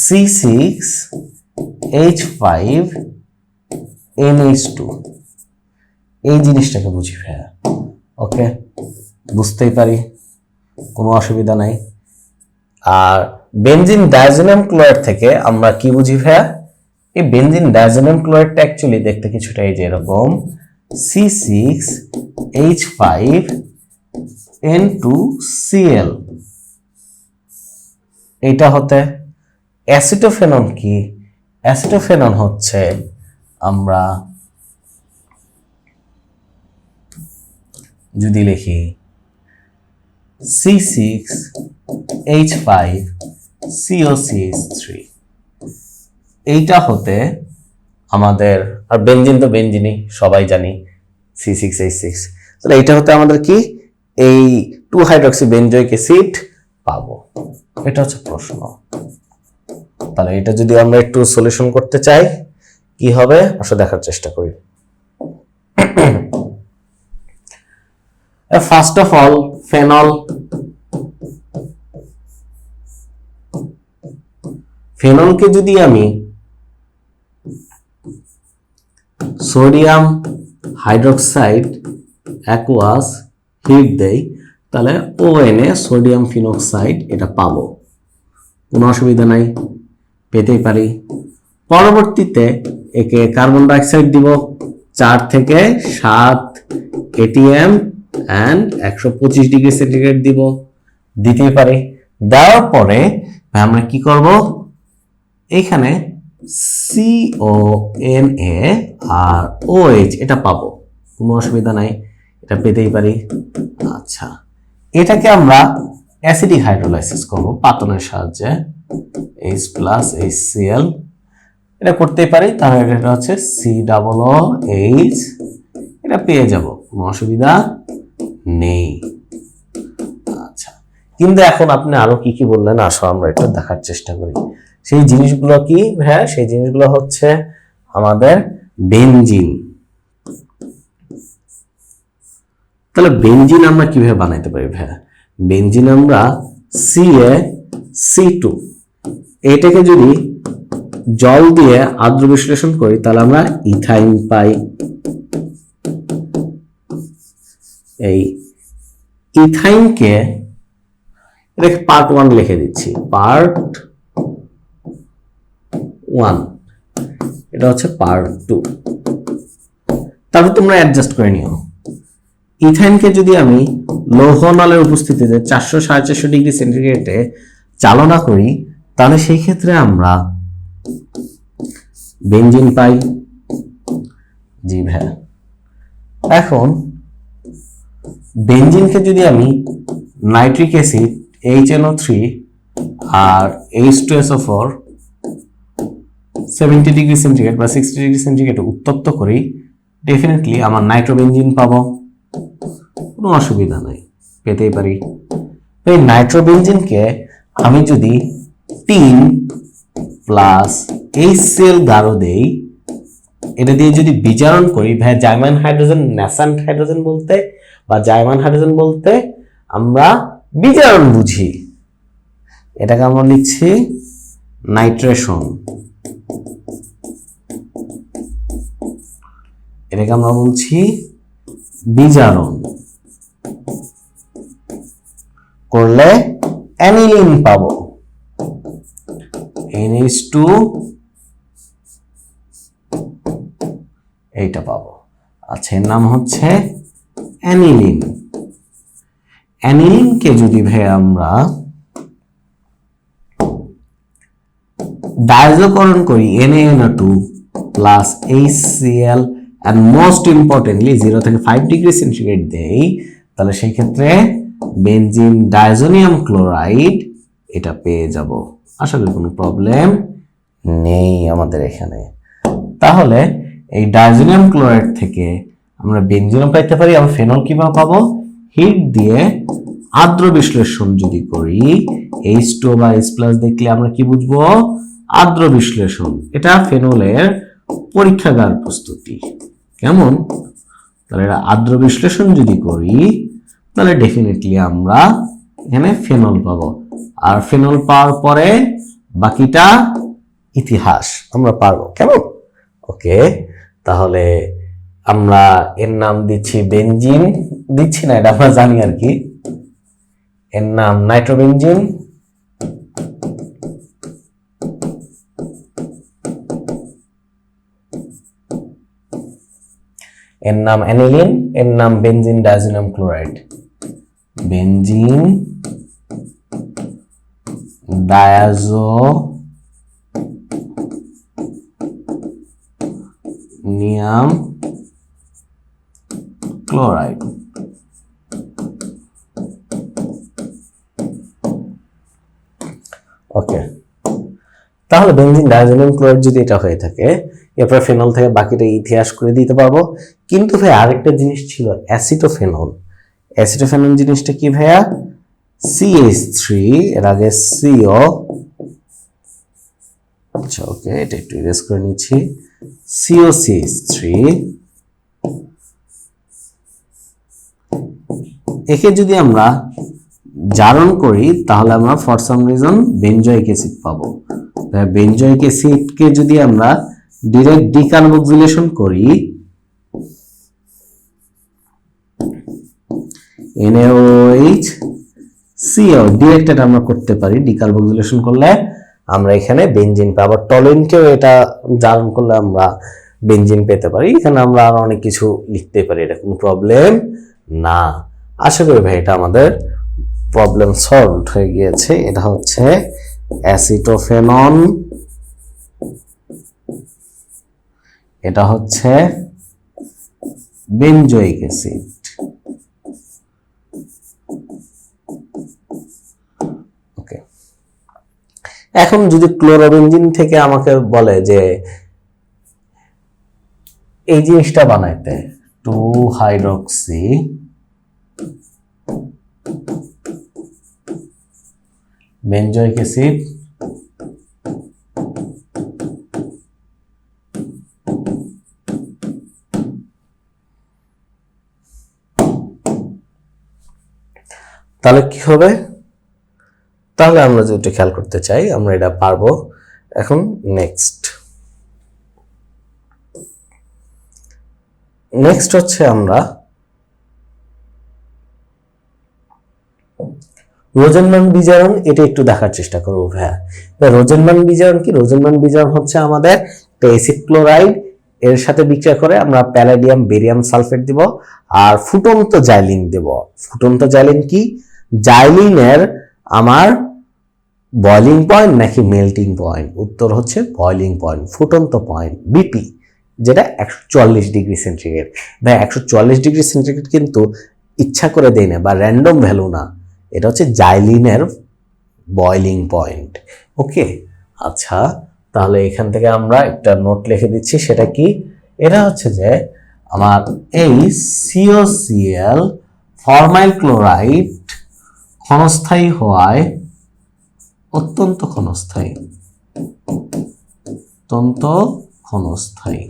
C6H5NH2 এই জিনিসটাকে বুঝি ভাইয়া। ওকে, বুঝতেই পারি, কোনো অসুবিধা নাই। আর বেনজিন ডাইজোনিয়াম ক্লোরাইড থেকে আমরা কি বুঝি ভাইয়া? এই বেনজিন ডায়াজোনিয়াম ক্লোরাইডটা অ্যাকচুয়ালি দেখতে কিছুটা এই যে এরকম C6H5N2Cl। এটা হতে অ্যাসিটোফেনন কি? অ্যাসিটোফেনন হচ্ছে আমরা যদি লিখি C6H5COCH3, এইটা হতে আমাদের, আর বেনজিন তো বেনজিনই সবাই জানি C6H6, তাহলে এইটা হতে আমাদের কি এই 2 হাইড্রক্সি বেনজোইক অ্যাসিড পাবো। এটা হচ্ছে প্রশ্ন। তাহলে এটা যদি আমরা একটু সলিউশন করতে চাই কি হবে আসলে দেখার চেষ্টা করি। ফার্স্ট অফ অল ফেনলকে যদি আমি সোডিয়াম হাইড্রোক্সাইড অ্যাকুয়াস হিট দেই তাহলে ONA সোডিয়াম ফিনক্সাইড এটা পাবো, কোনো অসুবিধা নাই, পেতেই পারি। পরবর্তীতে একে কার্বন ডাইঅক্সাইড দিব 4 থেকে 7 ATM অ্যান্ড 125 ডিগ্রি সেন্টিগ্রেড দিতেই পারি। দেওয়ার পরে আমরা কি করব, এইখানে CONA আর OH এটা পাবো, কোনো অসুবিধা নাই, এটা পেতেই পারি। আচ্ছা, এটাকে আমরা অ্যাসিডিক হাইড্রোলাইসিস করব পাতনের সাহায্যে, H+HCl এটা করতেই পারি। তাহলে এটা হচ্ছে COOH, এটা পেয়ে যাব, কোনো অসুবিধা নেই। আচ্ছা, কিন্তু এখন আপনি আরো কি কি বললেন, আসো আমরা একটু দেখার চেষ্টা করি। সেই জিনিসগুলো কি? হ্যাঁ, সেই জিনিসগুলো হচ্ছে আমাদের বেনজিন। তাহলে বেনজিন আমরা কিভাবে বানাইতে পারি? ভাইয়া, বেনজিন আমরা CaC2 এটাকে যদি জল দিয়ে আদ্র বিশ্লেষণ করি তাহলে আমরা ইথাইন পাই। এই ইথাইনকে এটাকে পার্ট 1 লিখে দিচ্ছি, পার্ট 1, এটা হচ্ছে পার্ট 2। তারপর তোমরা অ্যাডজাস্ট করে নিও। ইথাইনকে যদি আমি লৌহ নলের উপস্থিতিতে 400-450 ডিগ্রি সেন্টিগ্রেডে চালনা করি তাহলে সেই ক্ষেত্রে আমরা বেনজিন পাই। জি ভাই, এখন বেনজিনকে যদি আমি নাইট্রিক অ্যাসিড HNO3 আর H2SO4 70 ডিগ্রি সেন্টিগ্রেড বা 60 ডিগ্রি সেন্টিগ্রেডে উত্তপ্ত করি, ডেফিনেটলি আমার নাইট্রোবেনজিন পাবো, কোনো অসুবিধা নাই, পেতেই পারি। এই নাইট্রোবেনজিনকে আমি যদি 3 প্লাস HCl গাঢ় দেই, এটা দিয়ে যদি বিজারণ করি, ভাই জার্মান হাইড্রোজেন ন্যাসান্ট হাইড্রোজেন বলতে বা জার্মান হাইড্রোজেন বলতে আমরা বিজারণ বুঝি, এটাকে আমরা লিখছি নাইট্রেশন, এটাকে আমরা বলছি বিজারণ। করলে অ্যানিলিন পাবো, NH2 এইটা পাবো। আচ্ছা, এর নাম হচ্ছে অ্যানিলিন। অ্যানিলিনকে যদি ভাই আমরা ডাইজোকরণ করি NaNO2 plus HCl and most importantly 0 থেকে 5 ডিগ্রি সেন্টিগ্রেড দেই, তাহলে সেই ক্ষেত্রে বেনজিন ডাইজোনিয়াম ক্লোরাইড এটা পেয়ে যাব। আশা করি কোনো প্রবলেম নেই আমাদের এখানে। তাহলে এই ডাইজোনিয়াম ক্লোরাইড থেকে আমরা বেনজিনও পাইতে পারি। আমরা ফেনল কিভাবে পাবো? হিট দিয়ে আদ্র বিশ্লেষণ যদি করি, H2 বা H+ দেখলে আমরা কি বুঝবো? আদ্র বিশ্লেষণ। এটা ফেনলের পরীক্ষাগার প্রস্তুতি। কেমন? তাহলে এটা আদ্র বিশ্লেষণ যদি করি তাহলে ডেফিনেটলি আমরা এখানে ফেনল পাবো, আর ফেনল পাওয়ার পরে বাকিটা ইতিহাস আমরা পারবো। কেমন? ওকে, তাহলে আমরা এর নাম দিচ্ছি বেনজিন, দিচ্ছি না, এটা আমরা জানি আর কি, এর নাম নাইট্রোবেনজিন। এর নাম অ্যানিলিন, এর নাম benzene diazonium chloride, benzene diazonium chloride. Okay, তাহলে বেনজিন ডায়াজোনিয়াম ক্লোরাইড যদি এটা হয়ে থাকে, এরপর ফেনল থেকে বাকিটা ইতিহাস করে দিতে পারবো। কিন্তু ভাই আরেকটা জিনিস ছিল, অ্যাসিটোফেনল। অ্যাসিটোফেনল জিনিসটা কি ভাইয়া? CH3, এর আগে CO, আচ্ছা ওকে, এটা একটু ইরেজ করে নিচ্ছি, COCH3, একে যদি আমরা জারণ করি তাহলে আমরা for some reason benzoic acid পাবো। বেনজোইক অ্যাসিডকে যদি আমরা ডিরেক্ট ডিকার্বক্সিলেশন করি, NaOH CO ডিরেক্ট এটা আমরা করতে পারি। ডিকার্বক্সিলেশন করলে আমরা এখানে বেনজিন পাবো। টলিনকেও এটা জারণ করলে আমরা বেনজিন পেতে পারি। এখানে আমরা আরো অনেক কিছু লিখতে পারি, এটা কোনো প্রবলেম না। আশা করি ভাই এটা আমাদের প্রবলেম সলভড হয়ে গিয়েছে। এটা হচ্ছে অ্যাসিটোফেনন, এটা হচ্ছে বেনজোইক অ্যাসিড। ওকে, এখন যদি ক্লোরোবেনজিন থেকে আমাকে বলে যে এই জিনিসটা বানাইতে 2-হাইড্রক্সি বেনজোইক অ্যাসিড তাহলে কি হবে? তাহলে আমরা যেটা খেয়াল করতে চাই, আমরা এটা পারবো। এখন নেক্সট হচ্ছে আমরা রোজেনবার্গ বিজারণ, এটা একটু দেখার চেষ্টা করবো ভাইয়া। রোজেনবার্গ বিজারণ কি? রোজেনবার্গ বিজারণ হচ্ছে আমাদের অ্যাসিড ক্লোরাইড এর সাথে বিক্রিয়া করে আমরা প্যালাডিয়াম বেরিয়াম সালফেট দিব আর ফুটন্ত জাইলিন দেব। ফুটন্ত জাইলিন কি? জাইলিনের আমার বয়লিং পয়েন্ট নাকি মেল্টিং পয়েন্ট? উত্তর হচ্ছে বয়লিং পয়েন্ট, ফুটন্ত পয়েন্ট, বিপি, যেটা 144 ডিগ্রি সেন্টিগ্রেড। ভাই 144 ডিগ্রি সেন্টিগ্রেড কিন্তু ইচ্ছা করে দেয় না বা র্যান্ডম ভ্যালু না, এটা হচ্ছে জাইলিনের বয়লিং পয়েন্ট। ওকে, আচ্ছা তাহলে এখান থেকে আমরা একটা নোট লিখে দিচ্ছি। সেটা কি? এটা হচ্ছে যে আমার এই COCl ফরমাইল ক্লোরাইড ক্ষণস্থায়ী হওয়ায় অত্যন্ত ক্ষণস্থায়ী, অত্যন্ত ক্ষণস্থায়ী।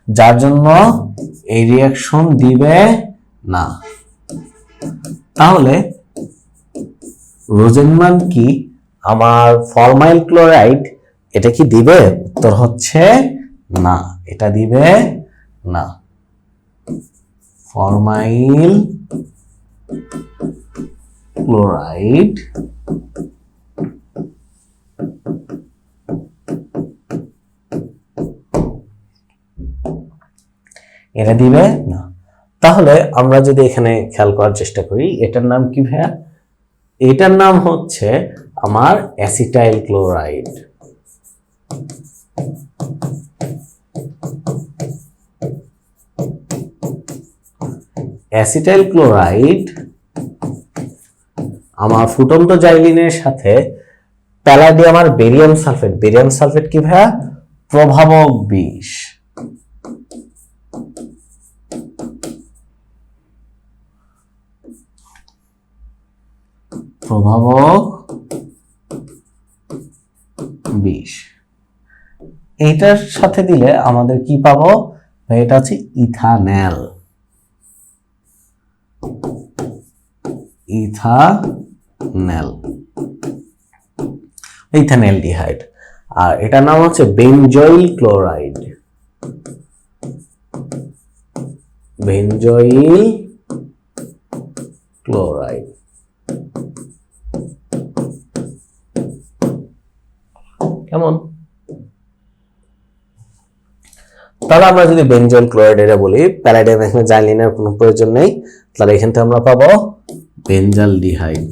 যার জন্য এই রিঅ্যাকশন দিবে না। তাহলে রোজেনবার্গ কি আমার ফরমাইল ক্লোরাইড এটা কি দিবে? উত্তর হচ্ছে না, এটা দিবে না। ফরমাইল ক্লোরাইড এটা দিবে না। তাহলে আমরা যদি এখানে খেয়াল করার চেষ্টা করি, এটার নাম কি ভাইয়া? এটার নাম হচ্ছে আমার অ্যাসিটাইল ক্লোরাইড। অ্যাসিটাইল ক্লোরাইড আমার ফুটন্ত জাইলিনের সাথে প্যালাডিয়াম আর বেরিয়াম সালফেট। বেরিয়াম সালফেট কি ভাইয়া? প্রভাবক বিষ। প্রভাবক বিষ। এইটার সাথে দিলে আমাদের কি পাবো? এটা হচ্ছে ইথানল, ইথানল, ইথানলডিহাইড। আর এটার নাম হচ্ছে বেনজয়েল ক্লোরাইড, বেনজয়েল ক্লোরাইড। কেমন? তাহলে আমরা যদি বেনজল ক্লোরাইড এটা বলি, প্যালাডিয়াম এখানে জাইলিনের কোনো প্রয়োজন নেই, তাহলে এখান থেকে আমরা পাবো বেনজালডিহাইড।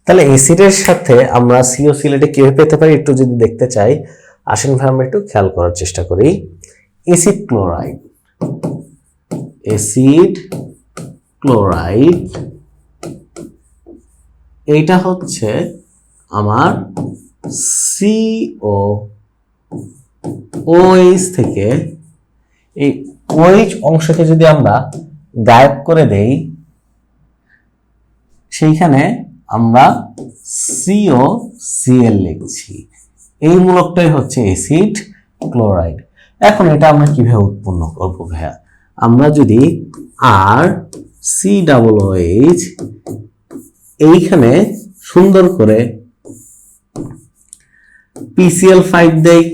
তাহলে অ্যাসিডের সাথে আমরা সিওসিএল এটা কিভাবে পেতে পারি একটু যদি দেখতে চাই, আসেন ভাই আমরা একটু খেয়াল করার চেষ্টা করি। অ্যাসিড ক্লোরাইড, অ্যাসিড ক্লোরাইড এইটা হচ্ছে আমার সিও OH থেকে এই OH অংশকে যদি আমরা গায়েব করে দেই, সেইখানে আমরা COCl লিখছি। এই মূলকটাই হচ্ছে অ্যাসিড ক্লোরাইড। এখন এটা আমরা কিভাবে উৎপন্ন করবো ভাইয়া? আমরা যদি RCOOH এইখানে সুন্দর করে PCl5 দেই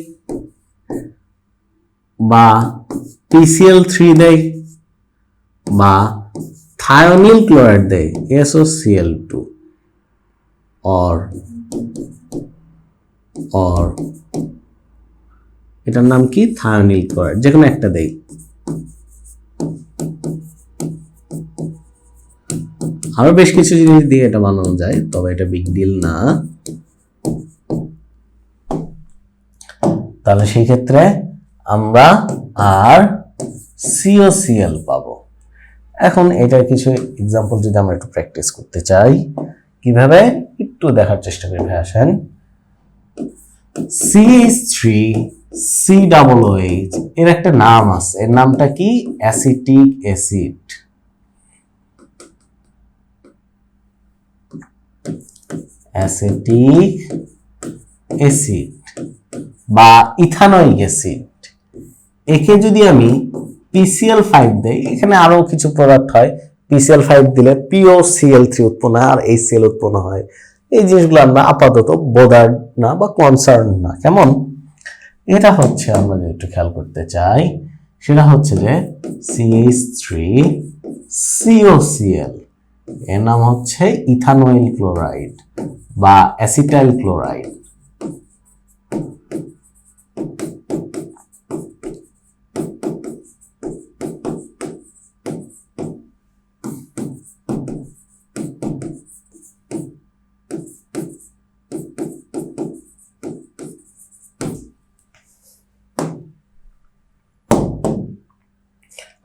বা PCl3 দেই বা থায়োনিল ক্লোরাইড দেই SOCl2 or এটার নাম কি থায়োনিল ক্লোরাইড, যে কোনো একটা দেই। আরো বেশ কিছু জিনিস দিয়ে এটা বানানো যায়, তবে এটা বিগ ডিল না। তাহলে সেই ক্ষেত্রে আমরা আর COCl পাবো। এখন এটার কিছু এক্সাম্পল যদি আমরা একটু প্র্যাকটিস করতে চাই, কিভাবে একটু দেখার চেষ্টা করি ভাই। আসেন, CH3COOH এর একটা নাম আছে, এর নামটা কি? Acetic acid. অ্যাসিটিক অ্যাসিড বা ইথানোয়িক অ্যাসিড। একে যদি আমি PCl5 দেই, এখানে আরো কিছু প্রোডাক্ট হয়, PCl5 দিলে POCl3 উৎপন্ন হয় আর HCl উৎপন্ন হয়। এই জিনিসগুলো আমরা আপাতত বোদার না বা কনসার্ন না। কেমন? এটা হচ্ছে আমরা যদি একটু খেয়াল করতে চাই, সেটা হচ্ছে যে CH3COCl এর নাম হচ্ছে ইথানোইল ক্লোরাইড বা অ্যাসিটাইল ক্লোরাইড।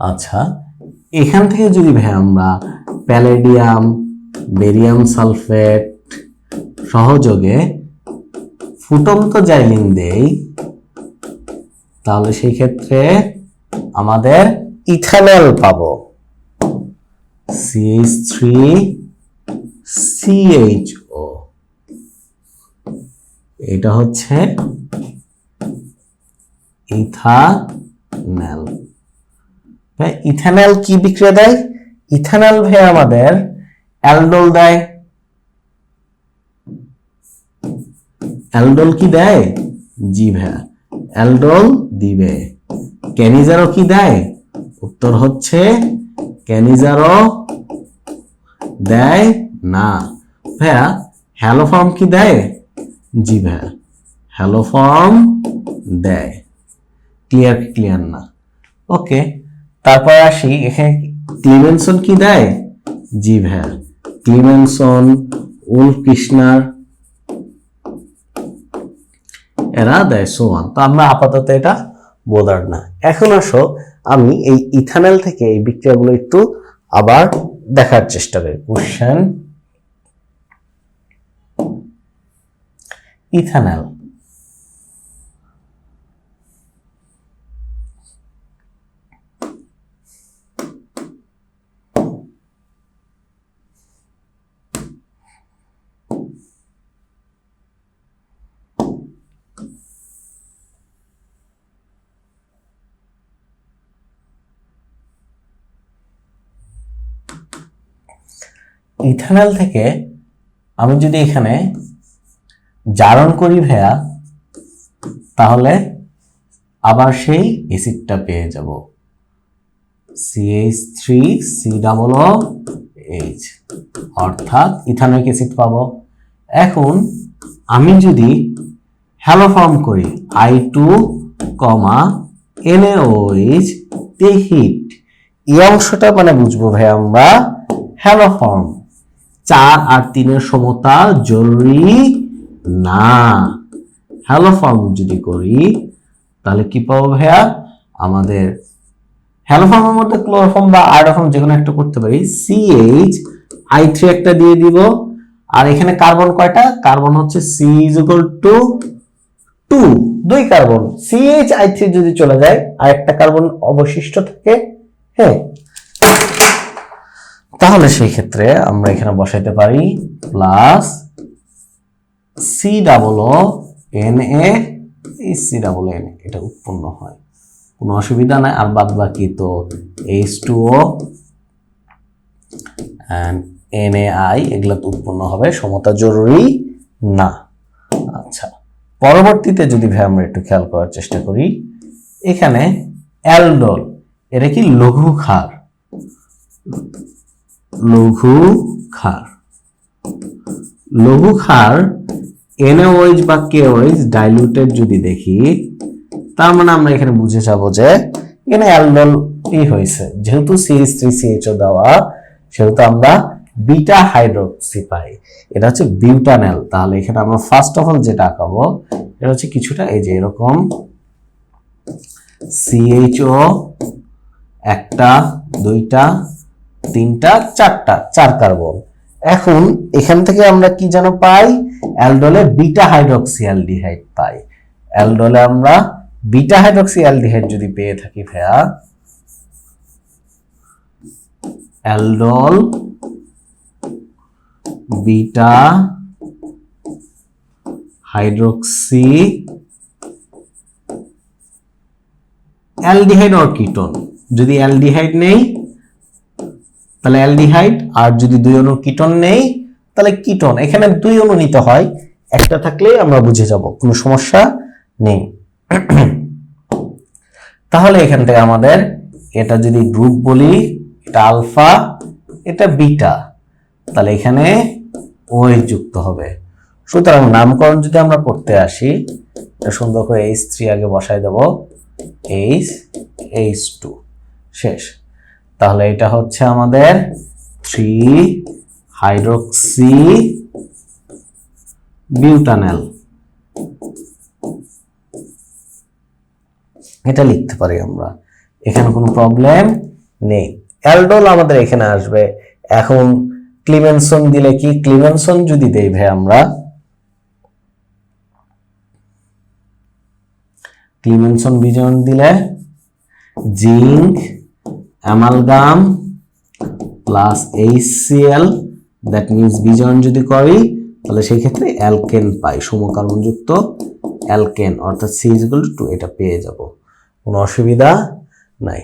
আচ্ছা, এখান থেকে যদি ভাই আমরা প্যালেডিয়াম, বেরিয়াম সালফেট সহযোগে ফুটন্ত জাইলিন দেই, তাহলে সেই ক্ষেত্রে আমাদের ইথানল পাবো। CH3CHO, এটা হচ্ছে ইথানল। ভাই ইথানল কি বিক্রিয়া দেয়? ইথানল ভাই আমাদের অ্যালডোল দেয়। অ্যালডোল কি দেয়? জি ভাই, অ্যালডোল দিবে। ক্যানিজারও কি দেয়? উত্তর হচ্ছে ক্যানিজারও দেয় না। ভাইয়া হ্যালোফর্ম কি দেয়? জি ভাইয়া, হ্যালোফর্ম দেয়। ক্লিয়ার কি ক্লিয়ার না? ওকে, তারপর আসি, এখানে ক্লিমেনসন কি দেয়? জি ভাইয়া, ক্লিমেনসন, উলফ কৃষ্ণার এরা দেয়, সোয়ান। তো আমরা আপাতত এটা বোদার না। এখন আসো আমি এই ইথানল থেকে এই বিক্রিয়াগুলো একটু আবার দেখার চেষ্টা করি। কোশ্চেন, ইথানল ইথানল থেকে আমি যদি এখানে জারণ করি ভাইয়া, তাহলে আবার সেই অ্যাসিডটা পেয়ে যাব। CH3COO এইচ, অর্থাৎ ইথানোয়িক অ্যাসিড পাবো। এখন আমি যদি হ্যালো ফর্ম করি I2, NaOH তে হিট, এই অংশটা মানে বুঝবো ভাই আমরা হ্যালো ফর্ম। 4 আর 3 এর সমতা জরুরি না। হ্যালো ফর্ম যদি করি তাহলে কি পাবো ভাইয়া, আমাদের হ্যালো ফর্মের মধ্যে ক্লোরোফর্ম বা আয়োডোফর্ম যে কোনো একটা করতে পারি। CH একটা দিয়ে দিব, আর এখানে কার্বন কয়টা, কার্বন হচ্ছে C = 2, 2 কার্বন। CH যদি চলে যায় আর একটা কার্বন অবশিষ্ট থাকে, হ্যাঁ, তাহলে সেই ক্ষেত্রে আমরা এখানে বসাইতে পারি প্লাস COONA, এই COONA এটা উৎপন্ন হয়, কোনো অসুবিধা নাই। আর বাদ বাকি তো H2O and NaI এগুলো তো উৎপন্ন হবে, সমতা জরুরি না। আচ্ছা, পরবর্তীতে যদি ভাই আমরা একটু খেয়াল করার চেষ্টা করি, এখানে অ্যালডোল, এটা কি লঘু ক্ষার, লঘু ক্ষার, লঘু ক্ষার NaOH বা KOH ডাইলুটেড যদি দেখি, তার মানে আমরা এখানে বুঝে যাবো যে এখানে অ্যালডোল কি হয়েছে, যেহেতু CH3CHO দেওয়া সেহেতু আমরা বিটা হাইড্রোক্সি পাই, এটা হচ্ছে বিউটানেল। তাহলে এখানে আমরা ফার্স্ট অফ অল যেটা আঁকাবো এটা হচ্ছে কিছুটা এই যে এরকম CHO, একটা, দুইটা, তিনটা, চারটা, 4 কার্বন। এখন এখান থেকে আমরা কি যেন পাই, অ্যালডোলে বিটা হাইড্রোক্সি অ্যালডিহাইড পাই। অ্যালডোলে আমরা বিটা হাইড্রোক্সি অ্যালডিহাইড যদি পেয়ে থাকি ভাইয়া, aldol beta hydroxy aldehyde or ketone, যদি অ্যালডিহাইড নেই তাহলে অ্যালডিহাইড, আর যদি 2 অণু কিটোন নেই তাহলে কিটোন। এখানে 2 অণু নিতে হয়, একটা থাকলেই আমরা বুঝে যাব, কোনো সমস্যা নেই। তাহলে এখান থেকে আমাদের এটা যদি গ্রুপ বলি, এটা আলফা, এটা বিটা, তাহলে এখানে OH যুক্ত হবে। সুতরাং নামকরণ যদি আমরা করতে আসি, এটা সুন্দর করে H3 আগে বসাই দেব, H2 শেষ। তাহলে এটা হচ্ছে আমাদের 3 হাইড্রোক্সি বিউটানেল, এটা লিখতে পারি আমরা, এখানে কোনো প্রবলেম নেই। অ্যালডোল আমাদের এখানে আসবে। এখন ক্লিমেনসন দিলে কি, ক্লিমেনসন যদি দেই ভাই আমরা, ক্লিমেনসন বিজন দিলে zinc amalgam plus HCl, that means বিজন যদি করি তাহলে সেই ক্ষেত্রে অ্যালকেন পাই, সমকার্বন যুক্ত অ্যালকেন, অর্থাৎ C=2, এটা পেয়ে যাব, কোনো অসুবিধা নাই।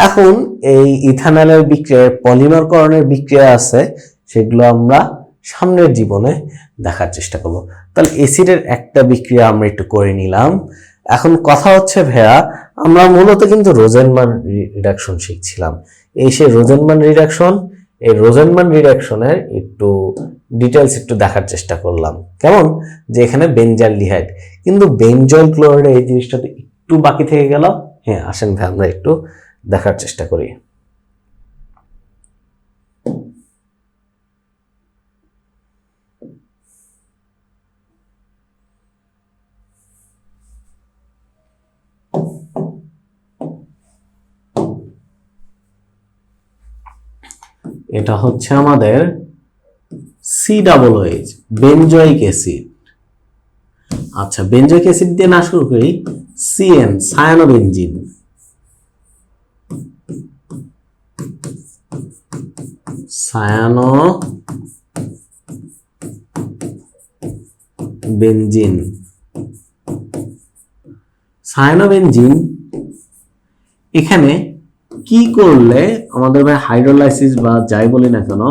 এখন এই ইথানলের বিক্রিয়ায় পলিমারকরণের বিক্রিয়া আছে, সেগুলো আমরা সামনের জীবনে দেখার চেষ্টা করব। তাহলে অ্যাসিডের একটা বিক্রিয়া আমরা একটু করে নিলাম। এখন কথা হচ্ছে ভাইয়া, আমরা মূলত কিন্তু রোজেনমান রিডাকশন শিখছিলাম, এই সেই রোজেনমান রিডাকশন। এই রোজেনমান রিডাকশনের একটু ডিটেলস একটু দেখার চেষ্টা করলাম, কেমন, যে এখানে বেনজালডিহাইড, কিন্তু বেনজল ক্লোরাইড এই জিনিসটা তো একটু বাকি থেকে গেল। হ্যাঁ, আসেন ভাই আমরা একটু দেখার চেষ্টা করি। এটা হচ্ছে আমাদের COOH, বেনজোইক অ্যাসিড। আচ্ছা, বেনজোইক অ্যাসিড দিয়ে না শুরু করি, CN, সায়ানোবেনজিন, সায়ানোবেনজিন, সায়ানোবেনজিন এখানে কি করলে আমাদের ভাই হাইড্রোলাইসিস বা যাই বলি না কেন,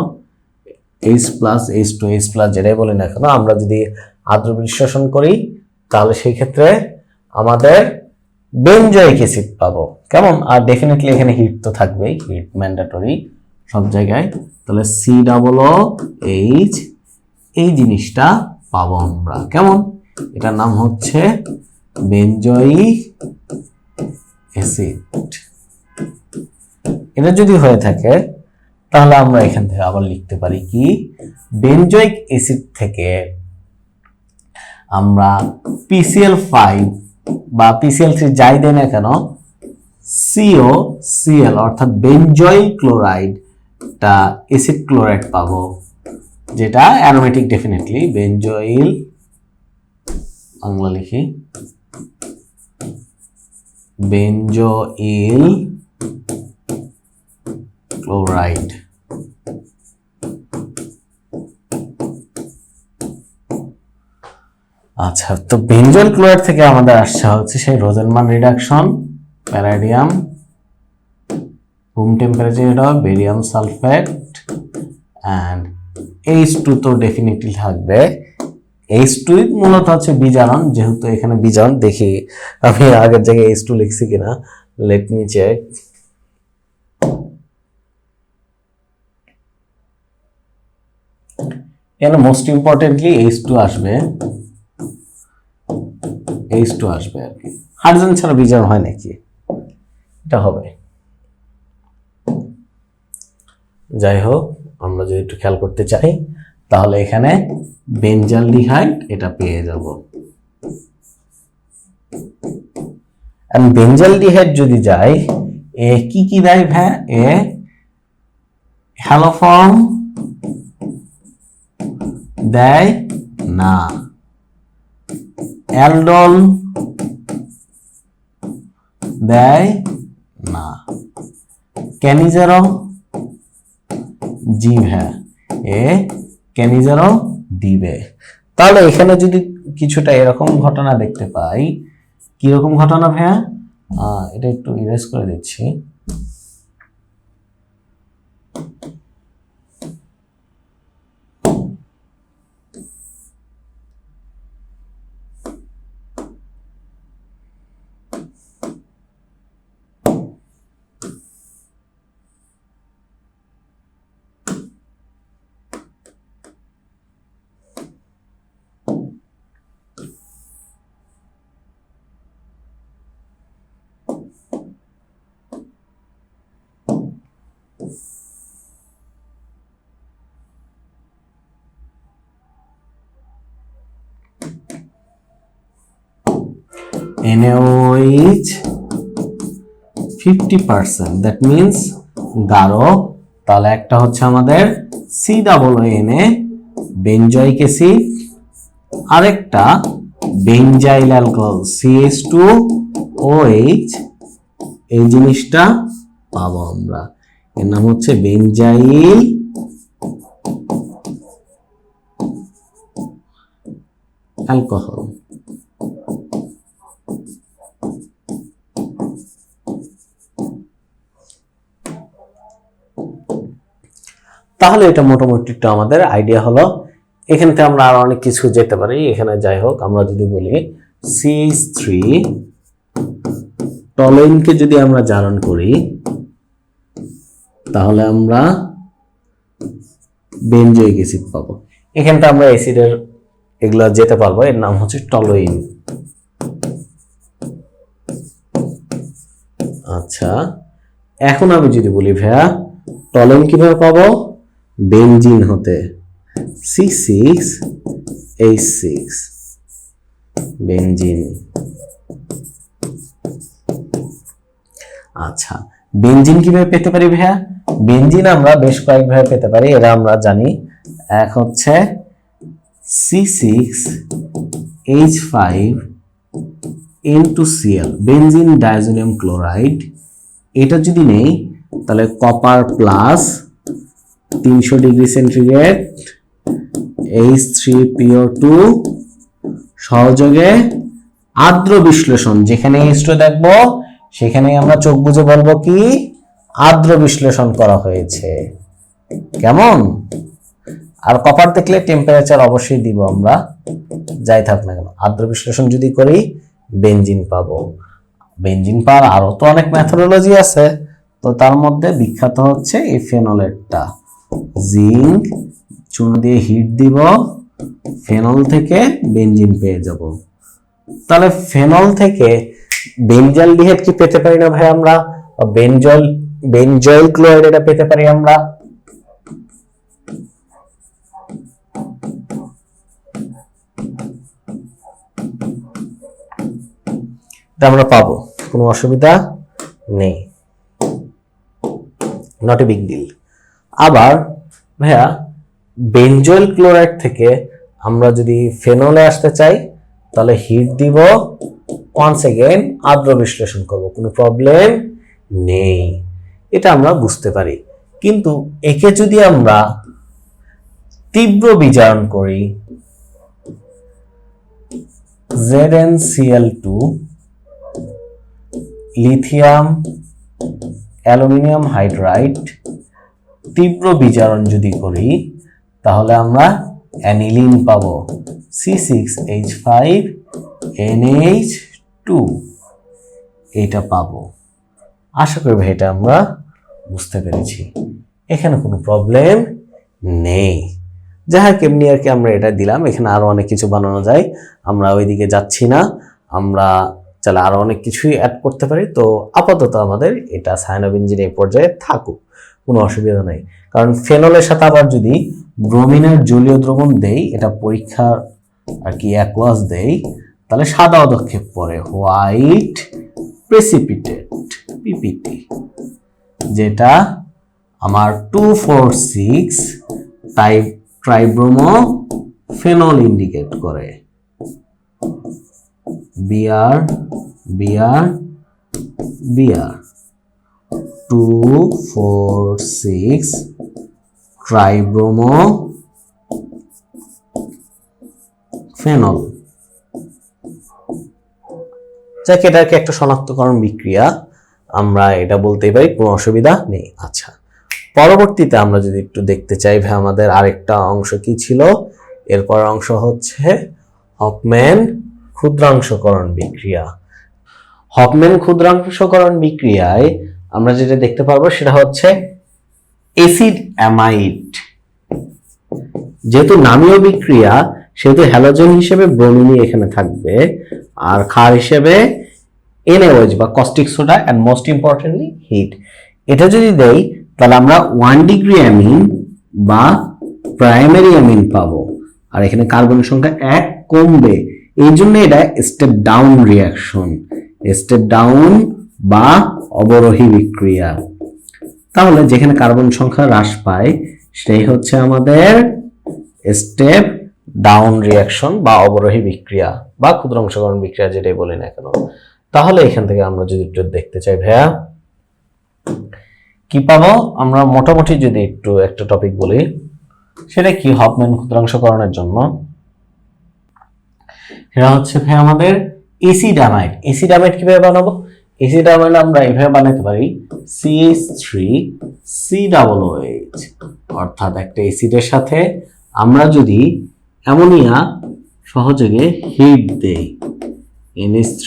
H+H2H+ যেটাই বলি না কেন, আমরা যদি আদ্র বিশ্লেষণ করি তাহলে সেই ক্ষেত্রে আমাদের বেনজোইক অ্যাসিড পাবো, কেমন। আর ডেফিনেটলি এখানে হিট তো থাকবেই, হিট ম্যান্ডেটরি, সব জায়গায়, তাহলে COOH এই জিনিসটা পাবো আমরা। কেমন? এটার নাম হচ্ছে বেনজয়িক অ্যাসিড। এটা যদি হয়ে থাকে তাহলে আমরা এখান থেকে আবার লিখতে পারি কি, বেনজয়িক অ্যাসিড থেকে আমরা PCl5 বা PCl3 যাই দেয় না কেন, COCl অর্থাৎ বেনজয়িল ক্লোরাইডটা অ্যাসিড ক্লোরাইড পাবো, যেটা অ্যারোমেটিক ডেফিনেটলি। বেনজয়িল, বাংলা লিখি, বেনজয়িল ক্লোরাইড। আচ্ছা, তো বেনজয়িল ক্লোরাইড থেকে আমাদের আসছে হচ্ছে সেই রোজেনমান রিডাকশন, প্যারাডিয়াম, রুম টেম্পারেচার এটা বেরিয়াম সালফেট, অ্যান্ড H2 তো ডেফিনেটলি থাকবে। H2 মূলত হচ্ছে বিজারণ, যেহেতু এখানে বিজারণ, দেখি আমি আগের জায়গায় H2 লিখছি কিনা, লেট মি চেক। এখানে মোস্ট ইম্পর্টেন্টলি H2 আসবে, H2 আসবে আর কি। হাইড্রোজেন ছাড়া বিজারণ হয় নাকি? এটা হবে। যাই হোক, আমরা যদি একটু খেয়াল করতে চাই তাহলে এখানে বেনজালডিহাইড এটা পেয়ে যাব। বেনজালডিহাইড যদি যাই, এ কি কি দেয় ভাই? এ হ্যালোফর্ম দেয় না, অ্যালডল দেয় না, ক্যানিজারও জি ভাই, এ ক্যানিজারও দিবে। তাহলে এখানে যদি কিছুটা এরকম ঘটনা দেখতে পাই, কিরকম ঘটনা ভাইয়া? এটা একটু ইরেজ করে দিচ্ছি। NaOH 50%, দ্যাট মিন্স গাঢ়। তাহলে একটা হচ্ছে আমাদের COONA বেনজয়িক অ্যাসিড, আরেকটা বেনজাইল অ্যালকোহল CH2OH, এই জিনিসটা পাবো আমরা। এর নাম হচ্ছে বেনজাইল অ্যালকোহল। তাহলে এটা মোটামুটি একটা আমাদের আইডিয়া হলো। এখান থেকে আমরা আরো অনেক কিছু যেতে পারি। এখানে যাই হোক, আমরা যদি বলি CH3 টলোইনকে যদি আমরা জারণ করি তাহলে আমরা বেনজয়িক অ্যাসিড পাবো। এখানটা আমরা অ্যাসিডের এগুলা যেতে পারবো, এর নাম হচ্ছে টলোইন। আচ্ছা, এখন আমি যদি বলি ভাইয়া টলোইন কিভাবে পাবো? বেনজিন হতে C6H6 বেনজিন। আচ্ছা, বেনজিন কিভাবে পেতে পারি ভাইয়া? বেনজিন আমরা বেশ কয়েকভাবে পেতে পারি, এরা আমরা জানি। এক হচ্ছে C6H5Cl বেনজিন ডাইজোনিয়াম ক্লোরাইড। এটা যদি নেই তাহলে copper plus 300 degree centigrade H3PO2 সহযোগে আর্দ্র বিশ্লেষণ, যেখানে H2 দেখবো সেখানে আমরা চোখ বুজে বলবো কি আর্দ্র বিশ্লেষণ করা হয়েছে। কেমন? আর কপার দেখলে টেম্পারেচার অবশ্যই দিব আমরা, যাই থাক না কেন। আর্দ্র বিশ্লেষণ যদি করি বেনজিন পাবো। বেনজিন পাওয়ার আরো তো অনেক মেথোডোলজি আছে, তো তার মধ্যে বিখ্যাত হচ্ছে এই ফেনলেরটা। জিঙ্ক চুন দিয়ে হিট দিব, ফেনল থেকে বেনজিন পেয়ে যাব। তাহলে ফেনল থেকে বেনজালডিহাইড কি পেতে পারি না ভাই আমরা? বেনজয়েল ক্লোরাইড এটা পেতে পারি আমরা। এটা আমরা পাবো, কোনো অসুবিধা নেই, নট এ বিগ ডিল। আবার ভাইয়া বেনজয়েল ক্লোরাইড থেকে আমরা যদি ফেনলে আসতে চাই তাহলে হিট দিব, ওয়ান্স এগেইন আদ্র বিশ্লেষণ করব, কোনো প্রবলেম নেই, এটা আমরা বুঝতে পারি। কিন্তু একে যদি আমরা তীব্র বিজারণ করি, ZnCl2 লিথিয়াম অ্যালুমিনিয়াম হাইড্রাইড তীব্র বিজারণ যদি করি তাহলে আমরা অ্যানিলিন পাবো, C6H5NH2 এটা পাবো। আশা করি ভাই এটা আমরা বুঝতে পেরেছি, এখানে কোনো প্রবলেম নেই। যাহা কেমনি আর কি আমরা এটা দিলাম, এখানে আরো অনেক কিছু বানানো যায়, আমরা ওইদিকে যাচ্ছি না, আমরা চাইলে আরো অনেক কিছুই অ্যাড করতে পারি। তো আপাতত আমাদের এটা সায়ানোবেনজিন এই পর্যায়ে থাকুক, কোনো অসুবিধা নেই। কারণ ফেনলের সাথে আবার যদি ব্রোমিনের জলীয় দ্রবণ দেই, এটা পরীক্ষা আর কি অ্যাকোয়াস দেই, তাহলে সাদা পদক্ষেপ পড়ে হোয়াইট প্রেসিপিটেট পিপিটি, যেটা আমার 2,4,6 ট্রাইব্রোমো ফেনল ইন্ডিকেট করে। বিআর 2,4,6 ট্রাইব্রোমো ফেনল, যাকে এটাকে একটা শনাক্তকরণ বিক্রিয়া আমরা এটা বলতেই পারি, কোনো অসুবিধা নেই। আচ্ছা, পরবর্তীতে আমরা যদি একটু দেখতে চাই ভাই আমাদের আরেকটা অংশ কি ছিল, এরপর অংশ হচ্ছে হফম্যান ক্ষুদ্রাংশকরণ বিক্রিয়া। হফম্যান ক্ষুদ্রাংশকরণ বিক্রিয়ায় আমরা যেটা দেখতে পারবো সেটা হচ্ছে অ্যাসিড অ্যামাইড। যেহেতু নামীয় বিক্রিয়া সেহেতু হ্যালোজেন হিসেবে ব্রোমিন এখানে থাকবে, আর ক্ষার হিসেবে NaOH বা caustic soda, and most importantly heat. এটা যদি দেই তাহলে আমরা 1 ডিগ্রি অ্যামিন বা প্রাইমারি অ্যামিন পাবো, আর এখানে কার্বন সংখ্যা 1 কমবে, এই জন্য এটা step down reaction, step down বা অবরোহী বিক্রিয়া। তাহলে যেখানে কার্বন সংখ্যা হ্রাস পায় সেই হচ্ছে আমাদের স্টেপ ডাউন রিয়াকশন বা অবরোহী বিক্রিয়া বা ক্ষুদ্রাংশকরণ বিক্রিয়া, যেটাই বলি না কেন। তাহলে এখান থেকে আমরা যদি একটু দেখতে চাই ভাইয়া কি পাবো, আমরা মোটামুটি যদি একটু একটা টপিক বলি, সেটা কি হফম্যান ক্ষুদ্রাংশকরণের জন্য সেটা হচ্ছে ভাই আমাদের অ্যাসিড অ্যামাইড। অ্যাসিড অ্যামাইড কিভাবে বানাবো? অ্যাসিড অ্যামাইড আমরা এইভাবে বানাতে পারি, CH3COOH, অর্থাৎ একটা অ্যাসিডের সাথে আমরা যদি অ্যামোনিয়া সহযোগে হিট দেই, NH3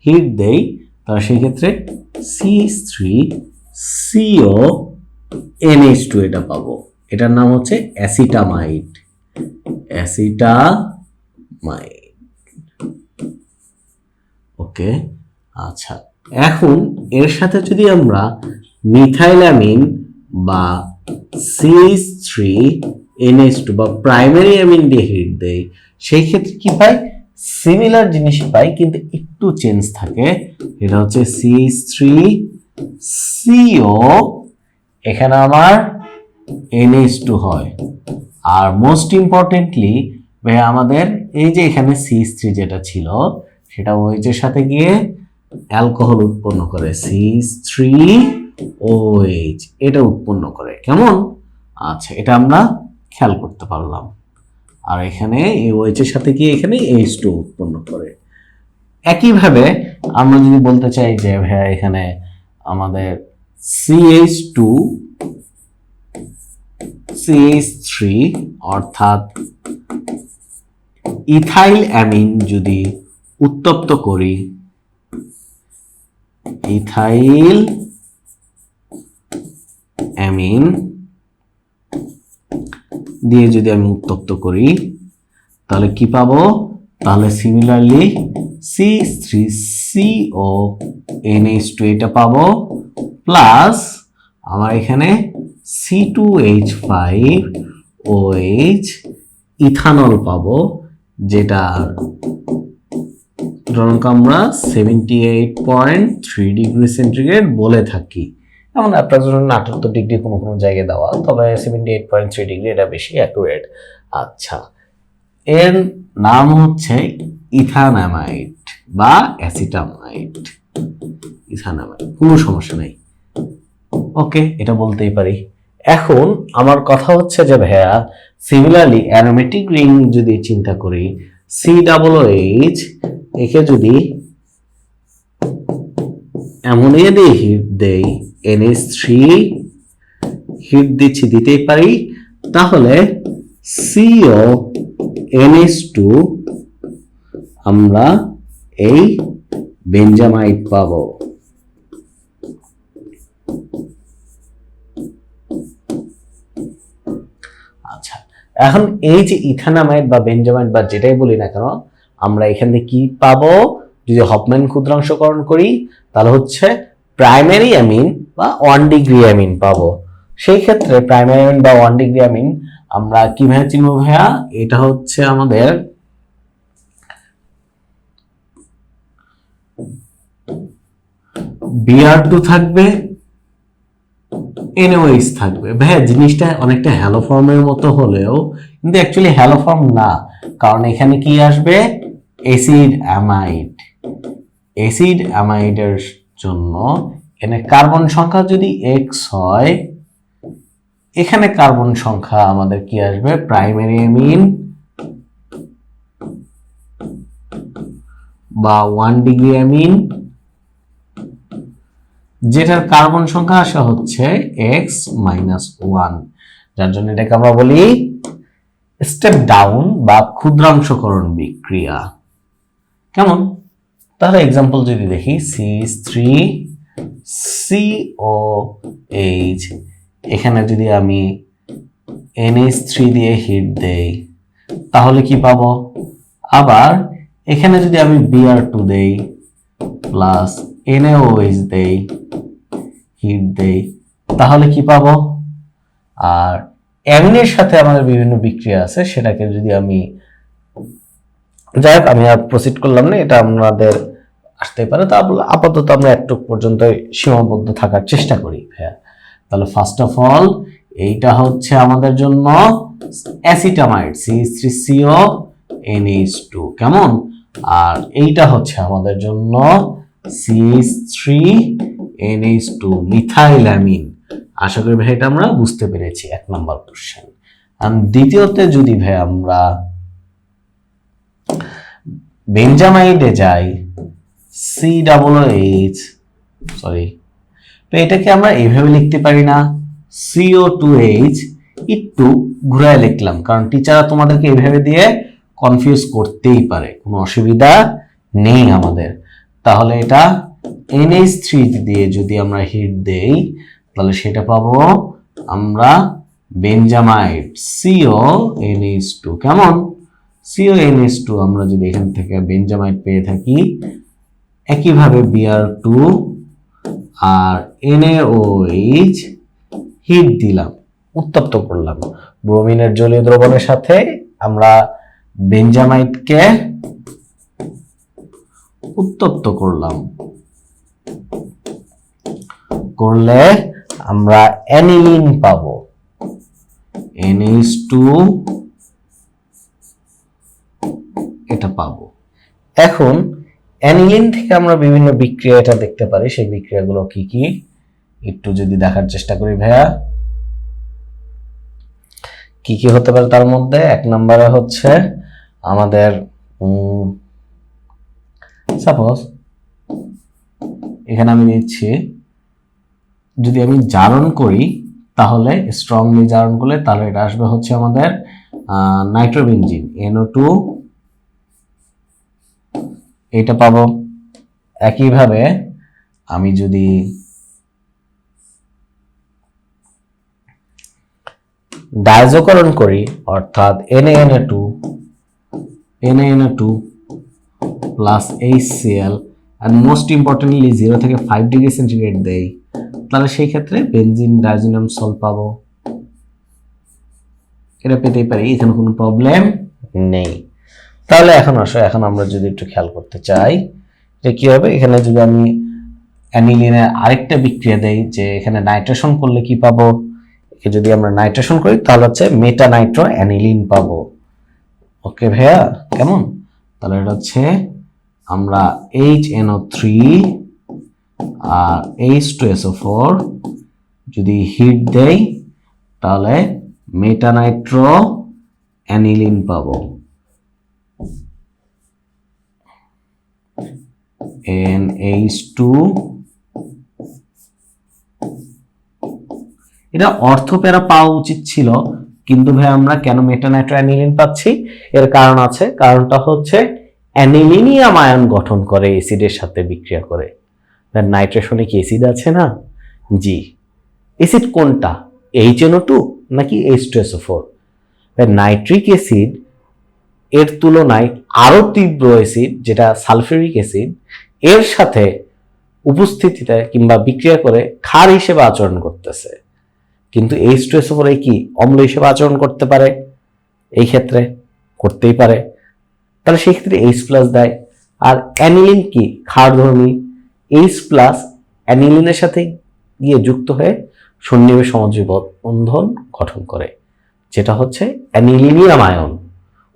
হিট দেই, তাহলে সেই ক্ষেত্রে CH3CONH2 এটা পাবো। এটার নাম হচ্ছে অ্যাসিটামাইড। ওকে, আচ্ছা, এখন এর সাথে যদি আমরা মিথাইলামিন বা CH3NH2 বা প্রাইমারি অ্যামিন দিয়ে হিট দেই, সেই ক্ষেত্রে কি পাই? সিমিলার জিনিসই পাই, কিন্তু একটু চেঞ্জ থাকে। এটা হচ্ছে CH3CO, এখানে আমার NH2 হয়। আর মোস্ট ইম্পর্টেন্টলি ভাই আমাদের এই যে এখানে CH3 যেটা ছিল সেটা OH এর সাথে গিয়ে অ্যালকোহল উৎপন্ন করে, CH3OH এটা উৎপন্ন করে। কেমন? আচ্ছা, এটা আমরা খেয়াল করতে পারলাম। আর এখানে এই OH এর সাথে গিয়ে এখানে H2 উৎপন্ন করে। একইভাবে আমরা যদি বলতে চাই যে ভাইয়া এখানে আমাদের CH2 CH3 অর্থাৎ ইথাইল অ্যামিন যদি উত্তপ্ত করি, ইথাইল অ্যামিন দিয়ে যদি আমি উত্তপ্ত করি তাহলে কি পাবো? তাহলে সিমিলারলি C3CO NH2 এটা পাবো, প্লাস আমার এখানে C2H5OH ইথানল পাবো, যেটা আমরা 78.3 ডিগ্রি সেন্টিগ্রেড বলে থাকি। এমন আপনার জন্য 78 ডিগ্রি কোনো কোনো জায়গায় দেওয়া, তবে 78.3 ডিগ্রি এটা বেশি অ্যাকুরেট। আচ্ছা, এর নাম হচ্ছে ইথানামাইড বা অ্যাসিটামাইড। ইথানামাইড, কোনো সমস্যা নেই, ওকে, এটা বলতেই পারি। এখন আমার কথা হচ্ছে যে ভাইয়া, সিমিলারলি অ্যারোমেটিক রিং যদি চিন্তা করি, COOH একে যদি অ্যামোনিয়া দিয়ে হিট দেই, NH3 হিট দিচ্ছি, দিতেই পারি, তাহলে CONH2 আমরা এই বেঞ্জামাইড পাবো। আচ্ছা, এখন এই যে ইথানামাইড বা বেঞ্জামাইড বা যেটাই বলি না কেন, আমরা এখান থেকে কি পাবো? যদি হফম্যান ক্ষুদ্রাংশকরণ করি তাহলে হচ্ছে প্রাইমারি অ্যামিন বা 1 ডিগ্রি অ্যামিন পাবো। সেই ক্ষেত্রে প্রাইমারি অ্যামিন বা 1 ডিগ্রি অ্যামিন আমরা কিভাবে চিনব ভাইয়া? এটা হচ্ছে আমাদের Br2 থাকবে, NOH থাকবে। ভাইয়া জিনিসটা অনেকটা হ্যালো ফর্মের মতো হলেও কিন্তু অ্যাকচুয়ালি হ্যালো ফর্ম না, কারণ এখানে কি আসবে? Acid amide. অ্যাসিড অ্যামাইডের জন্য এখানে কার্বন সংখ্যা যদি X হয়, এখানে কার্বন সংখ্যা আমাদের কি আসবে? প্রাইমারি অ্যামিন বা 1 ডিগ্রি অ্যামিন, যেটার কার্বন সংখ্যা আসা হচ্ছে X-1, যার জন্য এটাকে আমরা বলি স্টেপ ডাউন বা ক্ষুদ্রাংশকরণ বিক্রিয়া। কেমন? তাহলে এক্সাম্পল যদি দেখি, C3COH, এখানে যদি আমি NH3 দিয়ে হিট দেই তাহলে কি পাবো? আবার এখানে যদি আমি Br2 দেই প্লাস NaOH দেই, হিট দেই, তাহলে কি পাবো? আর অ্যামিনের সাথে আমাদের বিভিন্ন বিক্রিয়া আছে, সেটাকে যদি আমি, যাই হোক আমি আর প্রসিড করলাম না, এটা আমাদের আসতে পারে, তা আপাতত আমরা একটু পর্যন্ত সীমাবদ্ধ থাকার চেষ্টা করি। হ্যাঁ, তাহলে ফার্স্ট অফ অল এইটা হচ্ছে আমাদের জন্য অ্যাসিটামাইড C3CO NH2, কেমন? আর এইটা হচ্ছে আমাদের জন্য CH3NH2 মিথাইলামিন। আশা করি ভাই এটা আমরা বুঝতে পেরেছি, 1 নাম্বার কোশ্চেন। আর দ্বিতীয়তে যদি ভাই আমরা বেঞ্জামাইডে যাই, COOH, সরি, তো এটাকে আমরা এইভাবে লিখতে পারি না? CO2H, একটু ঘুরায় লিখলাম, কারণ টিচাররা তোমাদেরকে এইভাবে দিয়ে কনফিউজ করতেই পারে, কোনো অসুবিধা নেই আমাদের। তাহলে এটা NH3 দিয়ে যদি আমরা হিট দেই তাহলে সেটা পাবো আমরা বেঞ্জামাইড CONH2, কেমন? CONH2 আমরা যদি এখান থেকে বেঞ্জামাইড পেয়ে থাকি, একইভাবে Br2 আর NaOH হিট দিলাম, উত্তপ্ত করলাম, ব্রোমিনের জলীয় দ্রবণের সাথে আমরা বেঞ্জামাইডকে উত্তপ্ত করলাম, করলে আমরা অ্যানিলিন পাবো, NH2 এটা পাবো। এখন অ্যানিলিন থেকে আমরা বিভিন্ন বিক্রিয়া এটা দেখতে পারি, সেই বিক্রিয়াগুলো কি কি একটু যদি দেখার চেষ্টা করি ভাইয়া, কি কি হতে পারে তার মধ্যে? 1 নম্বরে হচ্ছে আমাদের সাপোজ এখানে আমি নিচ্ছি, যদি আমি জারণ করি তাহলে স্ট্রংলি জারণ করলে তাহলে এটা আসবে হচ্ছে আমাদের নাইট্রোবেনজিন NO2, এটা পাবো। একইভাবে আমি যদি ডায়াজোকরণ করি অর্থাৎ Na2 plus HCl and most importantly 0 থেকে 5 ডিগ্রি সেন্টিগ্রেড দেই, তাহলে সেই ক্ষেত্রে বেনজিন ডায়াজোনিয়াম সল্ট পাবো। এটা পেতেই পারি, এখানে কোনো প্রবলেম নেই। তাহলে এখন আমরা যদি একটু খেয়াল করতে চাই যে কি হবে, এখানে যদি আমি অ্যানিলিনের আরেকটা বিক্রিয়া দেই যে এখানে নাইট্রেশন করলে কি পাবো, যদি আমরা নাইট্রেশন করি তাহলে হচ্ছে মেটা নাইট্রো অ্যানিলিন পাবো। ওকে ভাইয়া, কেমন? তাহলে এটা হচ্ছে আমরা HNO3 আর H2SO4 যদি হিট দেই তাহলে মেটা নাইট্রো অ্যানিলিন পাবো। NH2, এটা অর্থপ্যারা পাওয়া উচিত ছিল, কিন্তু ভাই আমরা কেন মেটা নাইট্রো অ্যানিলিন পাচ্ছি? এর কারণ আছে। কারণটা হচ্ছে অ্যানিলিনিয়াম আয়ন গঠন করে অ্যাসিডের সাথে বিক্রিয়া করে। নাইট্রেশনে কি অ্যাসিড আছে না? জি। অ্যাসিড কোনটা, HNO2 নাকি H2SO4? নাইট্রিক অ্যাসিড এর তুলনায় আরো তীব্র অ্যাসিড যেটা সালফিউরিক অ্যাসিড, এর সাথে উপস্থিতিতে কিংবা বিক্রিয়া করে ক্ষার হিসেবে আচরণ করতেছে, কিন্তু H2SO4 কি অম্ল হিসেবে আচরণ করতে পারে? এই ক্ষেত্রে করতেই পারে, তাহলে সেই ক্ষেত্রে H+ দেয়। আর অ্যানিলিন কি ক্ষারধর্মী, H+ অ্যানিলিনের সাথে গিয়ে যুক্ত হয়ে সন্নিবেশ সমযোজী বন্ধন গঠন করে, যেটা হচ্ছে অ্যানিলিনিয়াম আয়ন।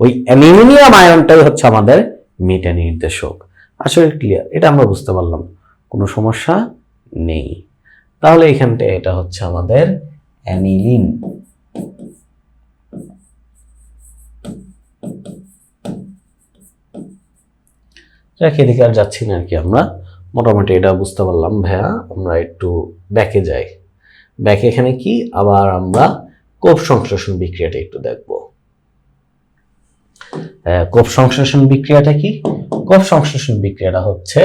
ওই অ্যানিলিনিয়াম আয়নটাই হচ্ছে আমাদের মেটা নির্দেশক। আসলে ক্লিয়ার, এটা আমরা বুঝতে পারলাম, কোনো সমস্যা নেই। তাহলে এখানটা এটা হচ্ছে আমাদের অ্যানিলিন। এদিকে আর যাচ্ছি না আর কি, আমরা মোটামুটি এটা বুঝতে পারলাম। ভাইয়া আমরা একটু ব্যাকে যাই। ব্যাকে এখানে কি আবার আমরা কোপ সংশ্লেষণ বিক্রিয়াটা একটু দেখব। কোপ সংশ্লেষণ বিক্রিয়াটা কি? কোপ সংশ্লেষণ বিক্রিয়াটা হচ্ছে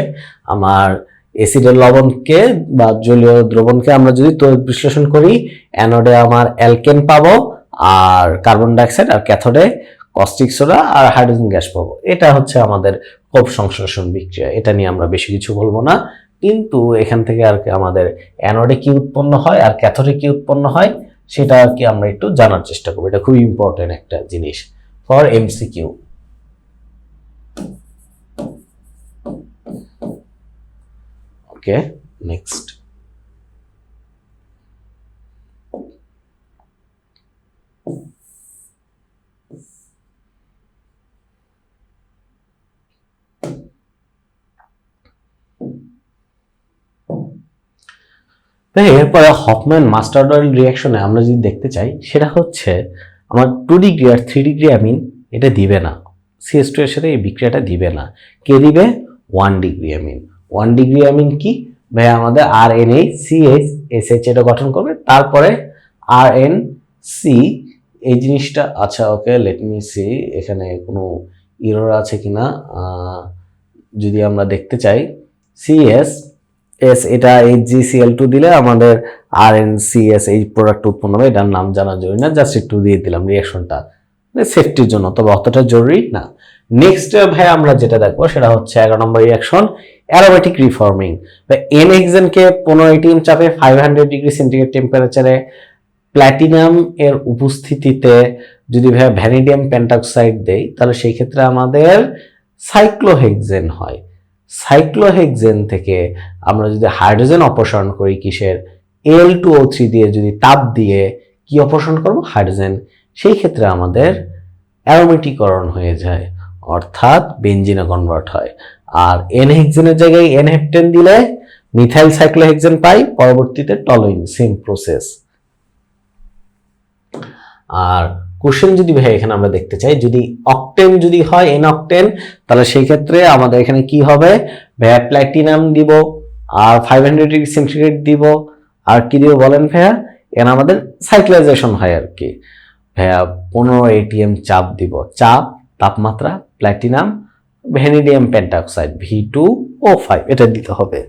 আমার অ্যাসিডের লবণকে বা জলীয় দ্রবণকে আমরা যদি তড়িৎ বিশ্লেষণ করি, অ্যানোডে আমার অ্যালকেন পাবো আর কার্বন ডাইঅক্সাইড, আর ক্যাথোডে কস্টিক সোডা আর হাইড্রোজেন গ্যাস পাবো। এটা হচ্ছে আমাদের কোপ সংশ্লেষণ বিক্রিয়া। এটা নিয়ে আমরা বেশি কিছু বলবো না, কিন্তু এখান থেকে আর কি আমাদের অ্যানোডে কি উৎপন্ন হয় আর ক্যাথোডে কি উৎপন্ন হয় সেটা আর কি আমরা একটু জানার চেষ্টা করবো। এটা খুব ইম্পর্টেন্ট একটা জিনিস ফর MCQ। Okay, next. এরপরে হফম্যান মাস্টার্ড অয়েল রিয়াকশনে আমরা যদি দেখতে চাই, সেটা হচ্ছে আমার 2 ডিগ্রি আর 3 ডিগ্রি অ্যামিন এটা দিবে না, CH2 এর সাথে এই বিক্রিয়াটা দিবে না। কে দিবে? 1 ডিগ্রি অ্যামিন। 1 ডিগ্রি অ্যামিন কি ভাই? আমাদের RNA-CH এটা গঠন করবে, তারপরে RNC এই জিনিসটা। আচ্ছা ওকে, লেট মি সি এখানে কোনো এরর আছে কিনা। যদি আমরা দেখতে চাই CS এটা HgCl2 দিলে আমাদের RNCS এই প্রোডাক্ট উৎপন্ন হবে। এটার নাম জানা জরুরি না, জাস্ট একটু দিয়ে দিলাম রিঅ্যাকশনটা সেফটির জন্য, তবে অতটা জরুরি না। নেক্সট ভাই আমরা যেটা দেখবো সেটা হচ্ছে 11 নম্বর রিঅ্যাকশন, অ্যারোমেটিক রিফর্মিং। এন হেক্সেনকে 15 ATM চাপে 500 ডিগ্রি সেন্টিগ্রেড টেম্পারেচারে প্ল্যাটিনাম এর উপস্থিতিতে যদি ভাই ভ্যানিডিয়াম পেন্টক্সাইড দেই, তাহলে সেই ক্ষেত্রে আমাদের সাইক্লোহেক্সেন হয়। সাইক্লোহেক্সেন থেকে আমরা যদি হাইড্রোজেন অপসারণ করি কিসের? Al2O3 দিয়ে, যদি তাপ দিয়ে কি অপসারণ করব? হাইড্রোজেন। সেই ক্ষেত্রে আমাদের অ্যারোমেটিকরণ হয়ে যায়, অর্থাৎ বেনজিনে কনভার্ট হয়। আর এন হেক্সেনের জায়গায় এন হেপ্টেন দিলে মিথাইল সাইক্লোহেক্সেন পাই, পরবর্তীতে টলুইন, সেম প্রসেস। আর কোশ্চেন যদি ভাই এখানে আমরা দেখতে চাই, যদি অকটেন যদি হয় এন অকটেন, তাহলে সেই ক্ষেত্রে আমাদের এখানে কি হবে? ভাইয়া প্ল্যাটিনাম দিব আর 500 ডিগ্রি সেন্টিগ্রেড দিব, আর কি দিব বলেন ভাইয়া? এখানে আমাদের সাইক্লাইজেশন হয় আর কি। ভাইয়া 15 ATM চাপ দিব, চাপ তাপমাত্রা প্ল্যাটিনাম ভ্যানিডিয়াম পেন্টক্সাইড V2O5 এটা দিতে হবে।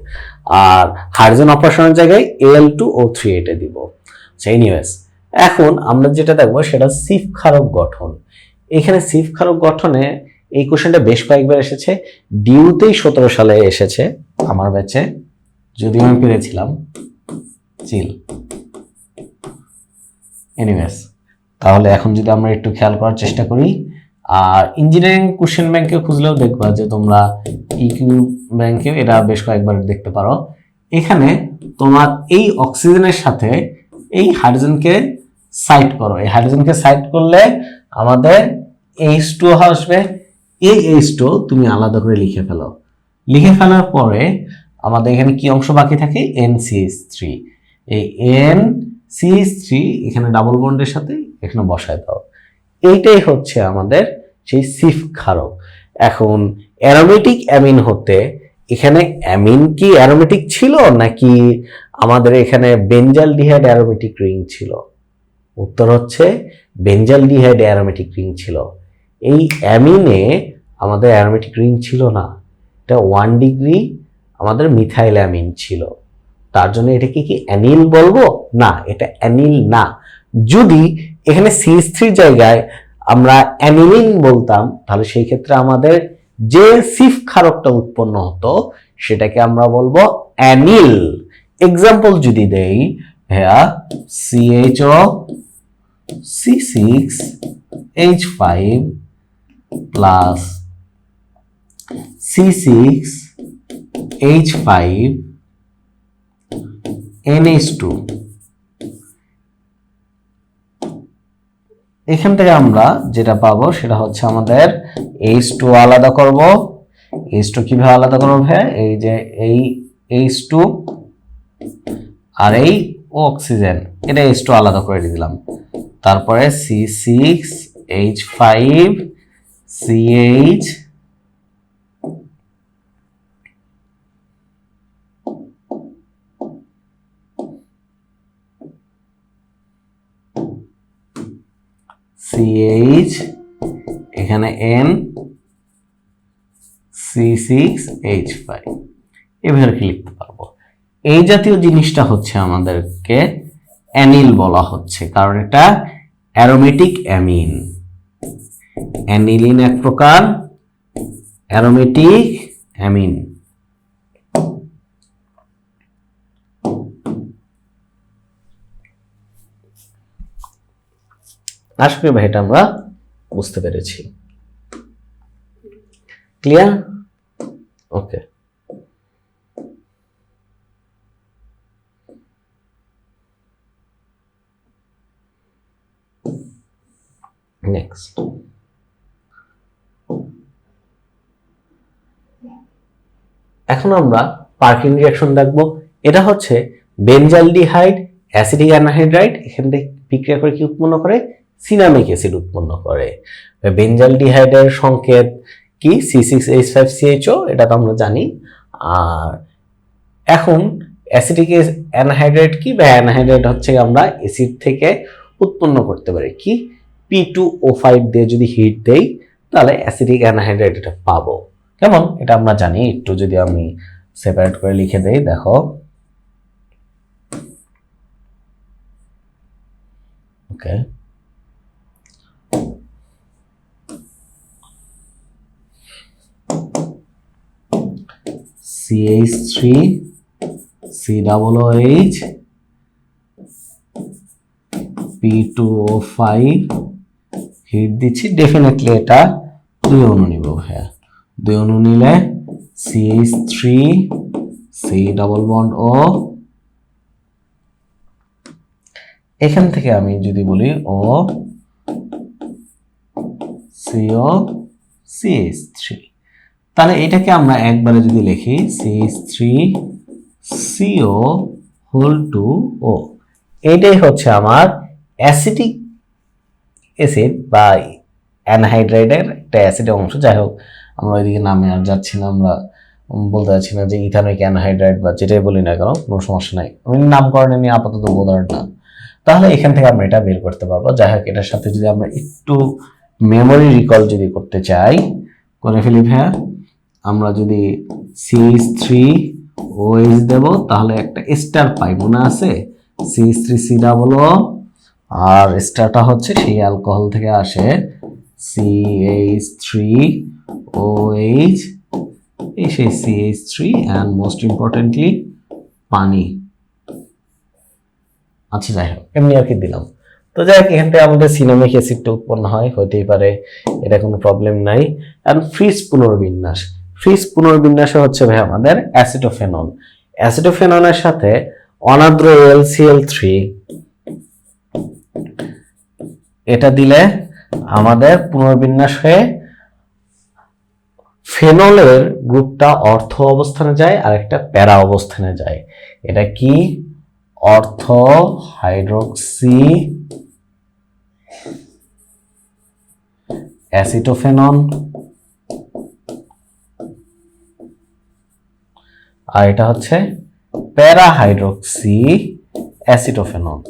আর হাইড্রোজেন অপারেশনের জায়গায় Al2O3 এটা দিব। এনিওয়েজ এখন আমরা যেটা দেখবো সেটা সিফ ক্ষারক গঠন। এখানে সিফ ক্ষারক গঠনে এই কোশ্চেনটা বেশ কয়েকবার এসেছে, ডিউতেই 17 সালে এসেছে আমার ব্যাচে, যদিও আমি পেরেছিলাম চিল। এনিওয়েজ, তাহলে এখন যদি আমরা একটু খেয়াল করার চেষ্টা করি, আর ইঞ্জিনিয়ারিং কোশ্চেন ব্যাংকে খুঁজলেও দেখবা যে তোমরা ইকিউ ব্যাংকে এটা বেশ কয়েকবার দেখতে পারো। এখানে তোমার এই অক্সিজেনের সাথে এই হাইড্রোজেনকে সাইড করো, এই হাইড্রোজেনকে সাইড করলে আমাদের H2 আসবে। এই H2 তুমি আলাদা করে লিখে ফেলো, লিখে ফেলার পরে আমাদের এখানে কি অংশ বাকি থাকে, NCH3। এই NCH3 এখানে ডাবল বন্ডের সাথে এখানে বসায় দাও। এইটাই হচ্ছে আমাদের সেই সিফ ক্ষারক। এখন অ্যারোমেটিক অ্যামিন হতে এখানে অ্যামিন কি অ্যারোমেটিক ছিল নাকি আমাদের এখানে বেঞ্জালডিহাইড অ্যারোমেটিক রিং ছিল? উত্তর হচ্ছে বেঞ্জালডিহাইড অ্যারোমেটিক রিং ছিল। এই অ্যামিনে আমাদের অ্যারোমেটিক রিং ছিল না, এটা 1 ডিগ্রি আমাদের মিথাইল অ্যামিন ছিল। তার জন্য এটাকে কি অ্যানিল বলবো? না, এটা অ্যানিল না। যদি এখানে CH3 জায়গায় আমরা অ্যানিলিন বলতাম তাহলে সেই ক্ষেত্রে আমাদের যে সিফ ক্ষারকটা উৎপন্ন হতো সেটাকে আমরা বলবো অ্যানিল। এক্সাম্পল যদি দেই, হ্যাঁ CHO C6H5 plus C6H5 NH2, এখান থেকে আমরা যেটা পাবো সেটা হচ্ছে আমাদের H2 আলাদা করব। H2 কিভাবে আলাদা করব? হ্যাঁ, এই যে এই H2 আর এই অক্সিজেন, এটা H2 আলাদা করে দিলাম। তারপরে C6H5CH CH এখানে N C6H5 এভাবে লিখতে পারবো। এই জাতীয় জিনিসটা হচ্ছে আমাদেরকে অ্যানিল বলা হচ্ছে, কারণ এটা অ্যারোমেটিক অ্যামিন। অ্যানিলিন এক প্রকার অ্যারোমেটিক অ্যামিন। আশা করি ভাই এটা আমরা বুঝতে পেরেছি। ক্লিয়ার? ওকে। নেক্সট, এখন আমরা পার্কিন রিঅ্যাকশন দেখবো। এটা হচ্ছে বেনজালডিহাইড অ্যাসিডিক অ্যানহাইড্রাইড এখান থেকে বিক্রিয়া করে কি উৎপন্ন করে, সিনামিক অ্যাসিড উৎপন্ন করে। বেনজালডিহাইডের সংকেত কি, C6H5CHO, এটা তো আমরা জানি। আর এখন অ্যাসিডিক অ্যানহাইড্রাইড কি, বা অ্যানহাইড্রাইড হচ্ছে আমরা অ্যাসিড থেকে উৎপন্ন করতে পারি কি, P2O5 দিয়ে যদি হিট দেই তাহলে অ্যাসিডিক অ্যানহাইড্রাইড এটা পাবো। কেমন এটা আমরা জানি, একটু যদি আমি সেপারেট করে লিখে দেই, দেখো ওকে। CH3 COOH P2O5 হিট দিচ্ছি, ডেফিনেটলি এটা 2 অণু নিব। হ্যাঁ, 2 অণু নিলে CH3 C double bond O, এখান থেকে আমি যদি বলি O CO CH3, তাহলে এটাকে আমরা একবারে যদি লিখি CH3CO হোল টু O, এটাই হচ্ছে আমার অ্যাসিডিক অ্যাসিড বা অ্যানহাইড্রাইডের একটা অ্যাসিডের অংশ। যাই হোক, আমরা ওইদিকে নামে আর যাচ্ছি না, আমরা বলতে চাচ্ছি না যে ইথানোইক অ্যানহাইড্রাইড বা যেটাই বলি না কেন, কোনো সমস্যা নাই, আমি নামকরণে নিয়ে আপাতত বোধার না। তাহলে এখান থেকে আমরা এটা বের করতে পারবো। যাই হোক, এটার সাথে যদি আমরা একটু মেমোরি রিকল যদি করতে চাই, করে ফেলি ভাইয়া। আমরা যদি CH3OH দেব তাহলে একটা স্টার পাই, মনে আছে? CH3C ডাবল O আর স্টারটা হচ্ছে সেই অ্যালকোহল থেকে আসে, CH3OH, এই সেই CH3, অ্যান্ড মোস্ট ইম্পর্টেন্টলি পানি। আচ্ছা যাই হোক, এমনি আর কি দিলাম। তো যাই হোক, এখান থেকে আমাদের সিনামিক অ্যাসিডটা উৎপন্ন হয়, হতেই পারে, এটা কোনো প্রবলেম নাই। এখন ফ্রিজ পুনর্বিন্যাস, ফ্রিজ পুনর্বিন্যাসে হচ্ছে ভাই আমাদের অ্যাসিটোফেনল, অ্যাসিটোফেনলের সাথে অনার্দ্র LCl3 এটা দিলে আমাদের পুনর্বিন্যাস হয়ে ফেনলের গ্রুপটা অর্থ অবস্থানে যায় আর একটা প্যারা অবস্থানে যায়। এটা কি? অর্থ হাইড্রোক্সি অ্যাসিটোফেনল, আর এটা হচ্ছে প্যারা হাইড্রোক্সি অ্যাসিটোফেনল।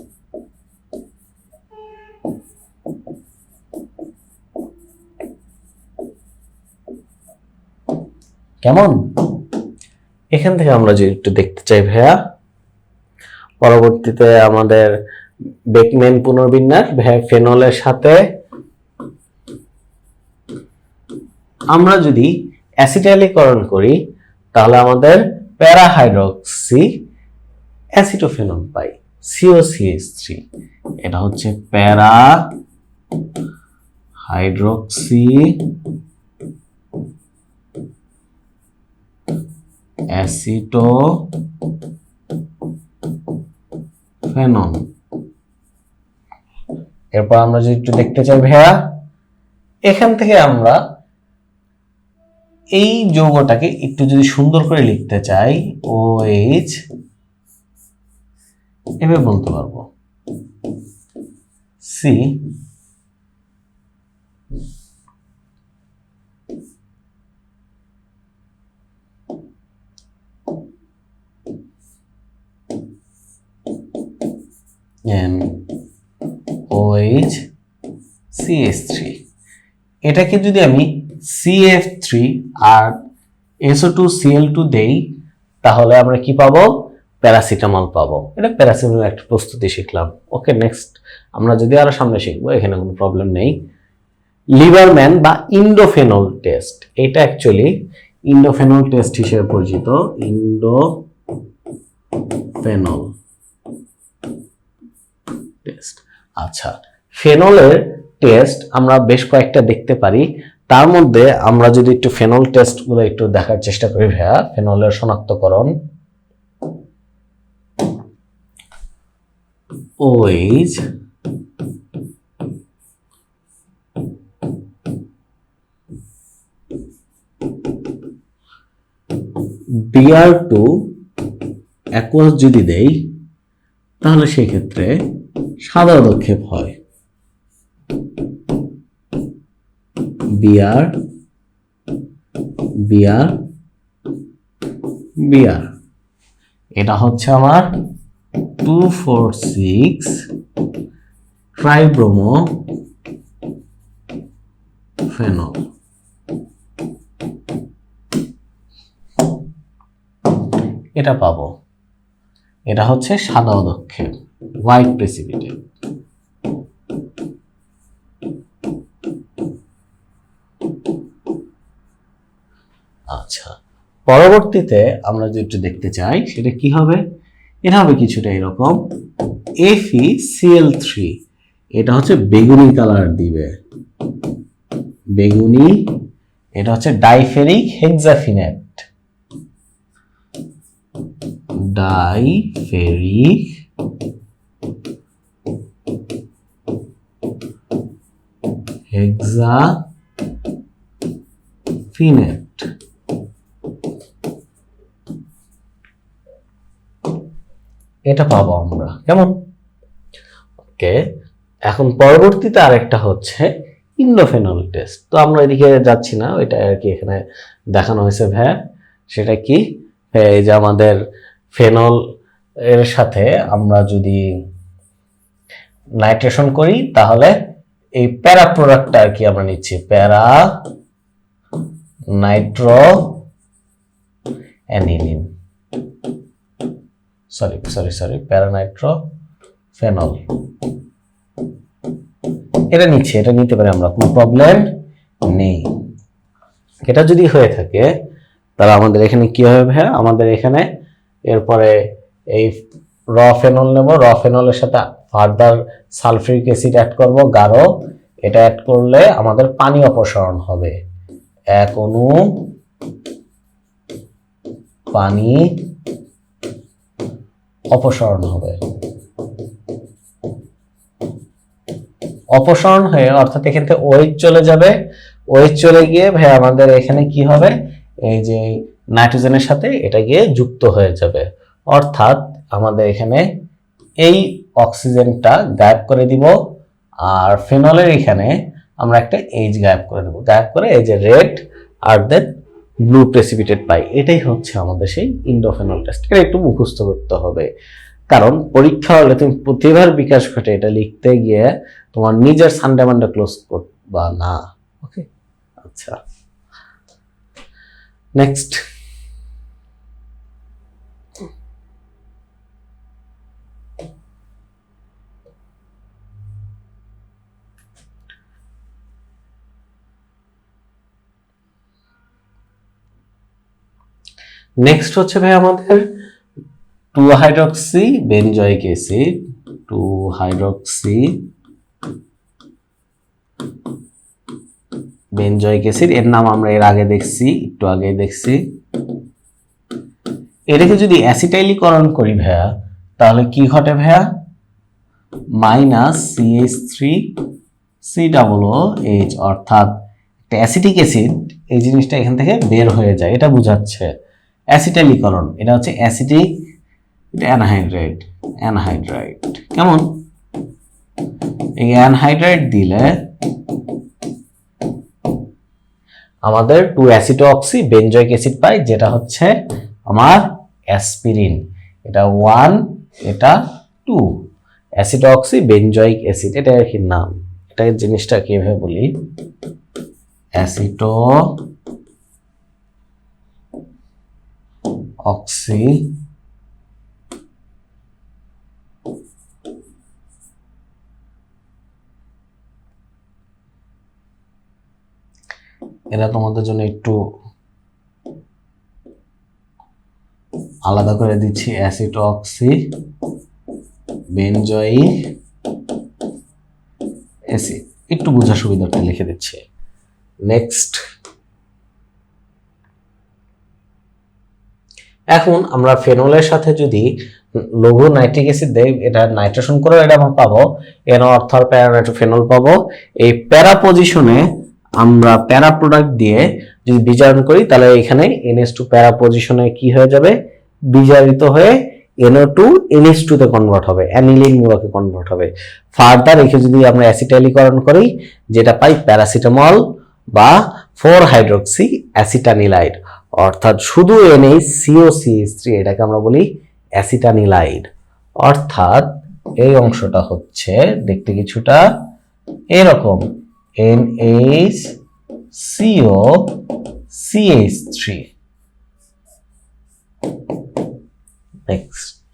কেমন? এখান থেকে আমরা যদি একটু দেখতে চাই ভাইয়া, পরবর্তীতে আমাদের বেকম্যান পুনর্বিন্যাস, ভাইয়া ফেনলের সাথে আমরা যদি অ্যাসিটাইলিকরণ করি তাহলে আমাদের প্যারা হাইড্রোক্সি অ্যাসিটোফেনল পাই, COCH3। এটা হচ্ছে প্যারা হাইড্রোক্সি অ্যাসিটোফেনল। এরপর আমরা যদি একটু দেখতে চাই ভাইয়া, এখান থেকে আমরা এই যৌগটাকে একটু যদি সুন্দর করে লিখতে চাই, OH এভাবে বলতে পারবো, C NOH CH3। এটাকে যদি আমি CF3 আর SO2Cl2 দেই তাহলে আমরা কি পাবো? প্যারাসিটামল পাবো। এটা প্যারাসিটামল একটা প্রস্তুতি শিখলাম। ওকে, নেক্সট আমরা যদি আরো সামনে শিখবো, এখানে কোনো প্রবলেম নেই। লিবারম্যান বা ইন্ডোফেনল টেস্ট, এটা অ্যাকচুয়ালি ইন্ডোফেনল টেস্ট হিসেবে পরিচিত। ইন্ডোফেনল টেস্ট। আচ্ছা, ফেনলের টেস্ট আমরা বেশ কয়েকটা দেখতে পারি, তার মধ্যে আমরা যদি একটু ফেনল টেস্ট গুলো একটু দেখার চেষ্টা করি ভাইয়া, ফেনলের শনাক্তকরণ, OH Br2 অ্যাকুয়াস যদি দেই তাহলে সেই ক্ষেত্রে সাদা পদক্ষেপ হয়, Br এটা হচ্ছে আমার 2,4,6 ট্রাইব্রোমো ফেনল। এটা পাবো, এটা হচ্ছে সাদা পদক্ষেপ, হোয়াইট প্রেসিপিটেট। আচ্ছা, পরবর্তীতে আমরা যেটা দেখতে চাই সেটা কি হবে? এটা হবে কিছুটা এরকম, FeCl3। এটা হচ্ছে বেগুনি কালার দিবে, বেগুনি। এটা হচ্ছে ডাইফেরিক হেক্সাফিনেট, ডাইফেরিক হেক্সাফিনেট। এটা পাবো আমরা, কেমন? ওকে, এখন পরবর্তীতে আরেকটা হচ্ছে ইন্ডোফেনল টেস্ট। তো আমরা এদিকে যাচ্ছি না, ওইটা আর কি এখানে দেখানো হয়েছে ভাইয়া। সেটা কি? এই যে আমাদের ফেনল এর সাথে আমরা যদি নাইট্রেশন করি তাহলে এই প্যারা প্রোডাক্টটা আর কি আমরা নিচ্ছি, প্যারা নাইট্রো অ্যানিলিন, সরি প্যারা নাইট্রো ফেনল। এটা নিচ্ছে, এটা নিতে পারি আমরা, কোনো প্রবলেম নেই। এটা যদি হয়ে থাকে তাহলে আমাদের এখানে কি হবে ভাইয়া, আমাদের এখানে এরপরে এই র ফেনল নেব, র ফেনলের সাথে ফার্দার সালফিউরিক অ্যাসিড অ্যাড করব গাঢ়, এটা অ্যাড করলে আমাদের পানি অপসারণ হবে, এক অণু পানি অপসারণ হবে। অপসারণ হয়ে অর্থাৎ এখান থেকে OH চলে যাবে, OH চলে গিয়ে ভাই আমাদের এখানে কি হবে, এই যে নাইট্রোজেনের সাথে এটা গিয়ে যুক্ত হয়ে যাবে, অর্থাৎ আমাদের এখানে এই অক্সিজেনটা গায়েব করে দিব, আর ফেনলের এখানে আমরা একটা H গায়েব করে দেব, গায়েব করে এই যে রেড আর দেন ব্লু প্রেসিপিটেট পাই। এটাই হচ্ছে আমাদের সেই ইন্ডোফেনল টেস্ট। এটা একটু মুখস্থ করতে হবে, কারণ পরীক্ষা হলে তুমি প্রতিভার বিকাশ ঘটে এটা লিখতে গিয়ে তোমার নিজের সানডে মানডে ক্লোজ করবা না। ওকে, আচ্ছা নেক্সট। নেক্সট হচ্ছে ভাই আমাদের 2-হাইড্রক্সি বেনজয়িক অ্যাসিড, 2-হাইড্রক্সি বেনজয়িক অ্যাসিড, এর নাম আমরা এর আগে দেখছি, একটু আগে দেখছি। এটাকে যদি অ্যাসিটাইলিকরণ করি ভাইয়া তাহলে কি ঘটে ভাইয়া, -CH3COOH, অর্থাৎ একটা অ্যাসিটিক অ্যাসিড এই জিনিসটা এখান থেকে বের হয়ে যায়, এটা বোঝাচ্ছে অ্যাসিটাইলিকরণ। এটা হচ্ছে অ্যাসিটিক অ্যানহাইড্রাইড, অ্যানহাইড্রাইড কেমন, এই অ্যানহাইড্রাইড দিলে আমাদের 2-অ্যাসিডোঅক্সি বেনজয়িক অ্যাসিড পাই, যেটা হচ্ছে আমার অ্যাসপিরিন। এটা 1, এটা 2, অ্যাসিডোঅক্সি বেনজয়িক অ্যাসিড, এটা কি নাম, এটা জিনিসটা কিভাবে বলি, অ্যাসিটো অক্সি এটা তোমাদের জন্য একটু আলাদা করে দিচ্ছি, অ্যাসিটো অক্সি বেনজয়িক অ্যাসিড, একটু বোঝা সুবিধার্থে লিখে দিচ্ছি। নেক্সট, এখন আমরা ফেনলের সাথে যদি লঘু নাইট্রিক অ্যাসিড দেই, এটা নাইট্রেশন করে এটা আমরা পাবো এন অর্থাৎ প্যারানাইট্রোফেনল পাবো। এই প্যারা পজিশনে আমরা প্যারা প্রোডাক্ট দিয়ে যদি বিজারণ করি তাহলে এখানে NH2 প্যারা পজিশনে কি হয়ে যাবে, বিজারিত হয়ে NO2 NH2 তে কনভার্ট হবে, অ্যানিলিন মূলকে কনভার্ট হবে। ফার্দার একে যদি আমরা অ্যাসিটাইলিকরণ করি যেটা পাই প্যারাসিটামল বা 4-হাইড্রক্সি অ্যাসিটানিলাইড, অর্থাৎ শুধু NaCO3, এটাকে আমরা বলি অ্যাসিটানিলাইড। অর্থাৎ এই অংশটা হচ্ছে দেখতে কিছুটা এরকম, NaCO3। নেক্সট,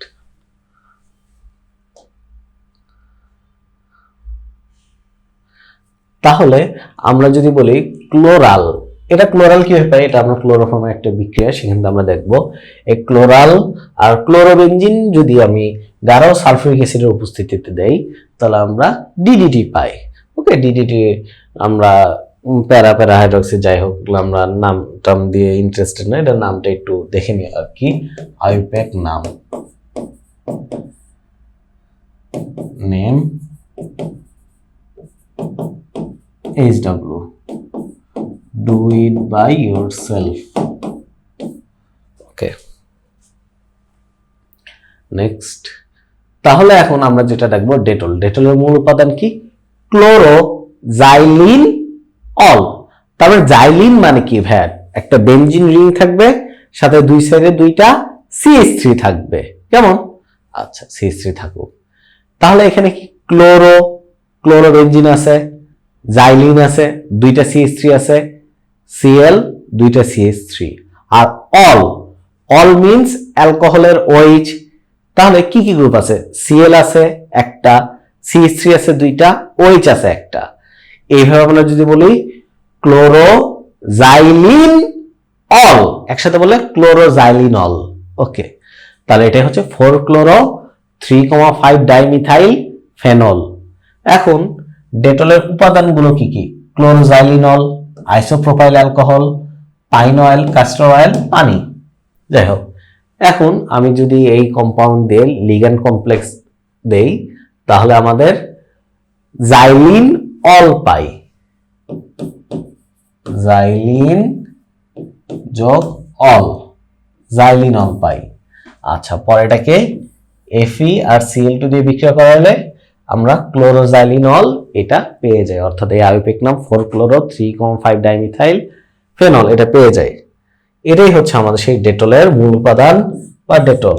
তাহলে আমরা যদি বলি ক্লোরাল, এটা ক্লোরাল কিভাবে পাই, এটা আমরা ক্লোরোফর্মের একটা বিক্রিয়া, সেখান থেকে আমরা দেখব এই ক্লোরাল আর ক্লোরোবেনজিন যদি আমি গাঢ় সালফিউরিক অ্যাসিডের উপস্থিতিতে দেই তাহলে আমরা DDT পাই। ওকে, DDT আমরা প্যারা প্যারা হাইড্রক্সি যাই হোক আমরা নাম টাম দিয়ে ইন্টারেস্টেড না, এটা নামটা একটু দেখে নিই আর কি, আইপ্যাক নাম, name HW, do it by yourself। Okay, next, তাহলে এখন আমরা যেটা দেখবো ডেটল। ডেটলের মূল উপাদান কি, ক্লোরোজাইলিন অল। তারপরে জাইলিন মানে কি ভ্যাট, একটা বেনজিন রিং থাকবে, সাথে দুই সাইডে দুইটা CH3 থাকবে, কেমন, আচ্ছা CH3 থাকুক। তাহলে এখানে কি ক্লোরোবেনজিন আছে, জাইলিন আছে, দুইটা CH3 আছে, Cl দুইটা CH3, আর অল মিন্স অ্যালকোহলের OH। তাহলে কি কি গ্রুপ আছে, Cl আছে একটা, CH3 আছে দুইটা, OH আছে একটা। এইভাবে আমরা যদি বলি ক্লোরোজাইলিন অল, একসাথে বলে ক্লোরোজাইলিন অল। ওকে, তাহলে এটা হচ্ছে 4 ক্লোরো 3,5 ডাইমিথাইল ফেনল। এখন ডেটলের উপাদানগুলো কি কি? Chloroxylenol, isopropyl alcohol, pine oil, castor oil, পানি। যাই হোক, এখন আমি যদি এই কম্পাউন্ড দিয়ে লিগ্যান্ড কমপ্লেক্স দেই, তাহলে আমাদের জাইলিন অল পাই, জাইলিন যোগ অল, জাইলিন অল পাই। আচ্ছা, পরেটাকে Fe আর Cl2 দিয়ে বিক্রিয়া করালে আমরা ক্লোরোজাইলিনল এটা পেয়ে যাই, অর্থাৎ এই আইউপিক নাম 4 ক্লোরো 3,5 ডাইমিথাইল ফেনল এটা পেয়ে যাই। এটাই হচ্ছে আমাদের সেই ডেটলের মূল উপাদান বা ডেটল।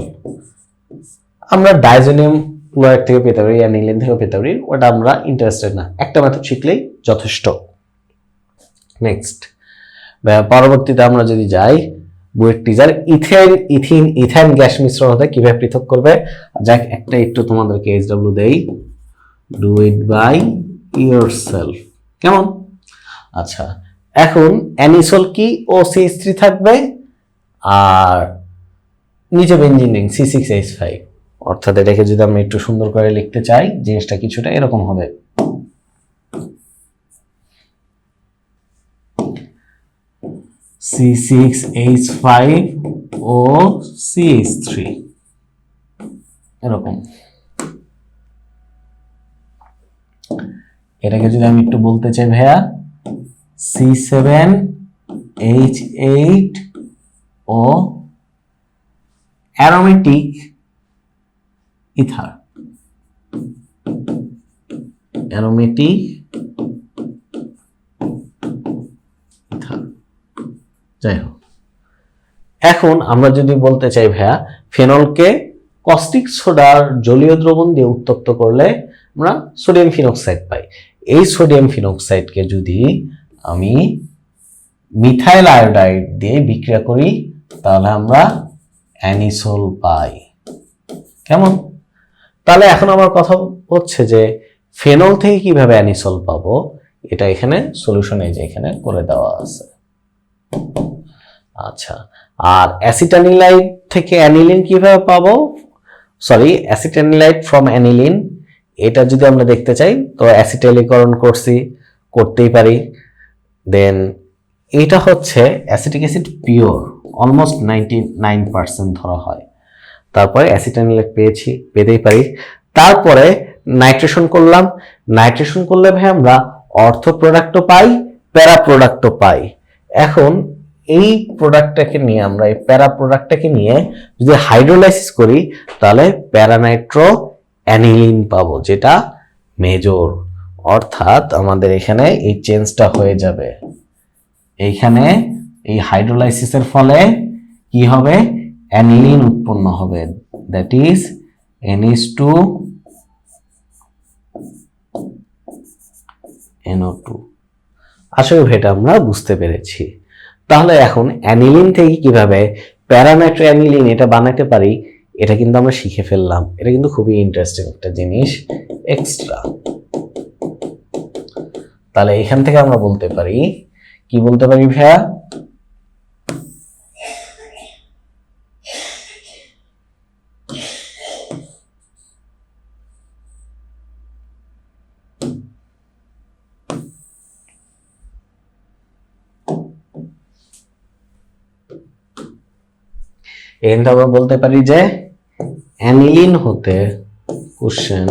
আমরা ডাইজোনিয়াম ক্লোরাইড থেকে পেতে পারি, অ্যানিলিন থেকে পেতে পারি, ওটা আমরা ইন্টারেস্টেড না, একটা মেথড শিখলেই যথেষ্ট। নেক্সট, পরবর্তীতে আমরা যদি যাই, BUET teaser ethane ethene ethyne gas মিশ্রণ হতে কিভাবে পৃথক করবে। যাক, একটা একটু তোমাদেরকে SW দেই, ডু ইট বাই ইয়োরসেলফ, কেমন? আচ্ছা, এখন অ্যানিসল কি, ও CH3 থাকবে, আর নিচে বেঞ্জিন রিং C6H5, অর্থাৎ এটাকে যদি আমরা একটু সুন্দর করে লিখতে চাই, জিনিসটা কিছুটা এরকম হবে। C6H5 ও CH3 এরকম। এটাকে যদি আমি একটু বলতে চাই ভাইয়া, C7H8 ও অ্যারোমেটিক ইথার, অ্যারোমেটিক ইথার। যাই হোক, এখন আমরা যদি বলতে চাই ভাইয়া, ফেনলকে কস্টিক সোডার জলীয় দ্রবণ দিয়ে উত্তপ্ত করলে আমরা সোডিয়াম ফিনক্সাইড পাই। এই সোডিয়াম ফিনক্সাইডকে যদি আমি মিথাইল আয়োডাইড দিয়ে বিক্রিয়া করি, তাহলে আমরা অ্যানিসোল পাই, কেমন? তাহলে এখন আমার কথা হচ্ছে যে ফেনল থেকে কিভাবে অ্যানিসোল পাবো, এটা এখানে সলিউশনে যে এখানে করে দেওয়া আছে। আচ্ছা, আর অ্যাসিটানিলাইট থেকে অ্যানিলিন কিভাবে পাবো? সরি, অ্যাসিটানিলাইট ফ্রম অ্যানিলিন, এটা যদি আমরা দেখতে চাই তো অ্যাসিটাইলিকরণ করতেই পারি। দেন এটা হচ্ছে অ্যাসিটিক অ্যাসিড পিওর, অলমোস্ট 99% ধরা হয়। তারপরে অ্যাসিটানিলাইট পেতেই পারি। তারপরে নাইট্রেশন করলাম, নাইট্রেশন করলে ভাই আমরা অর্থ প্রোডাক্টও পাই, প্যারা প্রোডাক্টও পাই। এখন এই প্রোডাক্টটাকে নিয়ে আমরা এই প্যারা প্রোডাক্টটাকে নিয়ে যদি হাইড্রোলাইসিস করি, তাহলে প্যারানাইট্রো অ্যানিলিন পাবো, যেটা মেজর। অর্থাৎ আমাদের এখানে এই চেঞ্জটা হয়ে যাবে, এইখানে এই হাইড্রোলাইসিসের ফলে কি হবে, অ্যানিলিন উৎপন্ন হবে, দ্যাট ইজ NH2NO2। আসলে এটা আমরা বুঝতে পেরেছি। তাহলে এখন অ্যানিলিন থেকে কিভাবে প্যারানাইট্রো অ্যানিলিন এটা বানাতে পারি, এটা কিন্তু আমরা শিখে ফেললাম। এটা কিন্তু খুবই ইন্টারেস্টিং একটা জিনিস এক্সট্রা। তাহলে এখান থেকে আমরা বলতে পারি, কি বলতে পারি ভাইয়া, এখানে আমরা বলতে পারি যে অ্যানিলিন হতে কোশ্চেন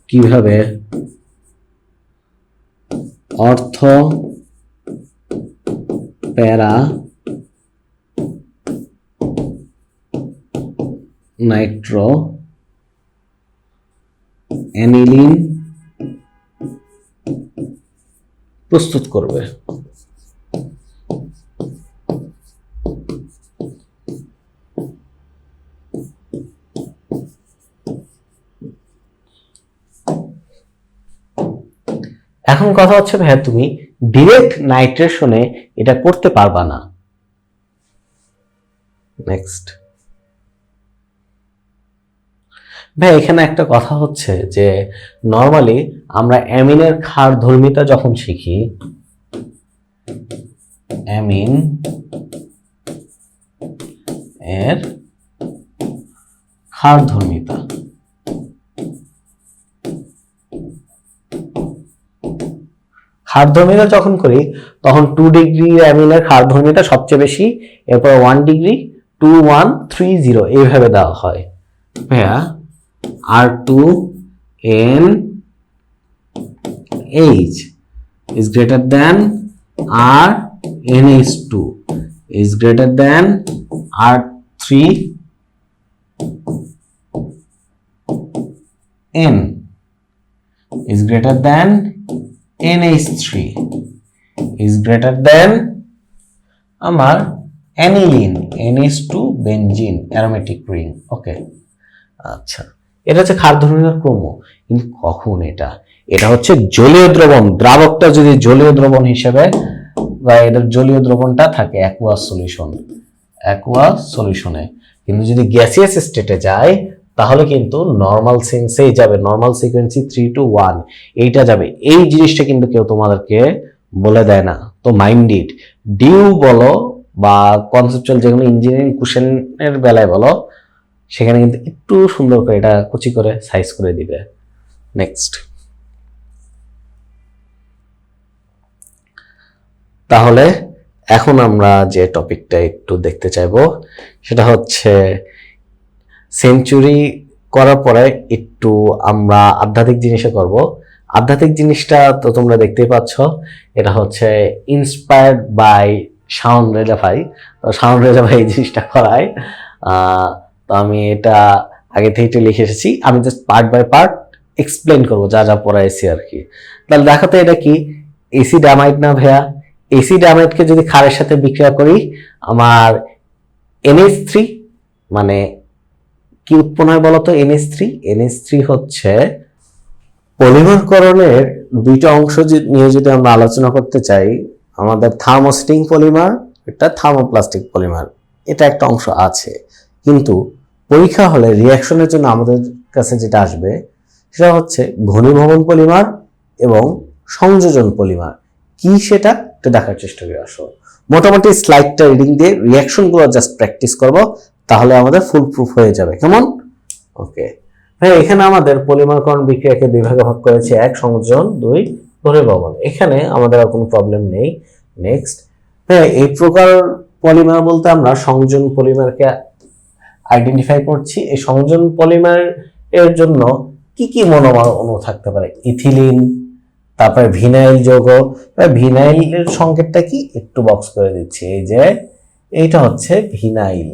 কিভাবে অর্থ প্যারা নাইট্রো অ্যানিলিন প্রস্তুত করবে। এখন কথা হচ্ছে ভাইয়া, তুমি ডিরেক্ট নাইট্রেশনে এটা করতে পারবা না। নেক্সট ভাই, এখানে একটা কথা হচ্ছে যে নর্মালি আমরা অ্যামিনের ক্ষারধর্মিতা যখন শিখি, অ্যামিন এর ক্ষারধর্মিতা, ক্ষারধর্মিতা যখন করি তখন 2 ডিগ্রি অ্যামিনের ক্ষারধর্মিতা সবচেয়ে বেশি, এরপর 1 ডিগ্রি 2130 এইভাবে দেওয়া হয়। ভাইয়া R2NH is greater than RNH2 is greater than R3N is greater than NH3 is greater than আমার aniline NH2 benzene aromatic ring. Okay, আচ্ছা, এটা হচ্ছে ক্ষারধর্মিতার ক্রম। কিন্তু কখন এটা হচ্ছে জলীয় দ্রবণ, দ্রাবকটা যদি জলীয় দ্রবণ হিসেবে বা এদের জলীয় দ্রবণটা থাকে অ্যাকুয়াস সলিউশনে, কিন্তু যদি গ্যাসিয়াস স্টেটে যায় তাহলে কিন্তু নর্মাল সেন্সেই যাবে, নর্মাল সিকোয়েন্সি 3 to 1 এইটা যাবে। এই জিনিসটা কিন্তু কেউ তোমাদেরকে বলে দেয় না, তো মাইন্ড ইট। ডিউ বলো বা কনসেপচুয়াল যেগুলো ইঞ্জিনিয়ারিং কোশ্চেনের বেলায় বলো, সেখানে কিন্তু একটু সুন্দর করে এটা কুচি করে সাইজ করে দিবে। নেক্সট, তাহলে এখন আমরা যে টপিকটা একটু দেখতে চাইবো সেটা হচ্ছে সেঞ্চুরি করার পরে একটু আমরা আধ্যাত্মিক জিনিসে করব। আধ্যাত্মিক জিনিসটা তো তোমরা দেখতেই পাচ্ছ, এটা হচ্ছে ইন্সপায়ার্ড বাই শাওন রেজা ভাই। তো শাওন রেজা ভাই এই জিনিসটা করায়, তো আমি এটা আগে থেকে লিখে এসেছি, আমি just part by part explain করবো যা যা পড়াইছি আর কি। তাহলে দেখো তো এটা কি এসিড অ্যামাইড না ভাইয়া? এসিড অ্যামাইডকে যদি ক্ষারের সাথে বিক্রিয়া করি, আমার NH3 মানে কি উৎপন্ন হয় বলতো? NH3 হচ্ছে পলিমারকরণের দুইটা অংশ নিয়ে যদি আমরা আলোচনা করতে চাই, আমাদের থার্মোস্টিং পলিমার, এটা থার্মোপ্লাস্টিক পলিমার, এটা একটা অংশ আছে। কিন্তু পরীক্ষা হলে রিয়াকশনের জন্য আমাদের কাছে যেটা আসবে সেটা হচ্ছে ঘনীভবন পলিমার এবং সংযোজন পলিমার। কি সেটা একটু দেখার চেষ্টা করে আসো। মোটামুটি স্লাইডটা রিডিং দিয়ে রিয়াকশনগুলো জাস্ট প্র্যাকটিস করব, তাহলে আমাদের ফুল প্রুফ হয়ে যাবে। কেমন? ওকে হ্যাঁ, এখানে আমাদের পলিমারকরণ বিক্রিয়াকে দুই ভাগে ভাগ করেছে, 1 সংযোজন, 2 ঘনীভবন। এখানে আমাদের আর কোনো প্রবলেম নেই। নেক্সট, হ্যাঁ, এই প্রকার পলিমার বলতে আমরা সংযোজন পলিমারকে আইডেন্টিফাই করছি। এই সংযোজন পলিমার এর জন্য কি কি মনোমার অণু থাকতে পারে? ইথিলিন, তারপরে ভিনাইল যৌগ। ভিনাইলের সংকেতটা কি একটু বক্স করে দিচ্ছি, এই যে এইটা হচ্ছে ভিনাইল।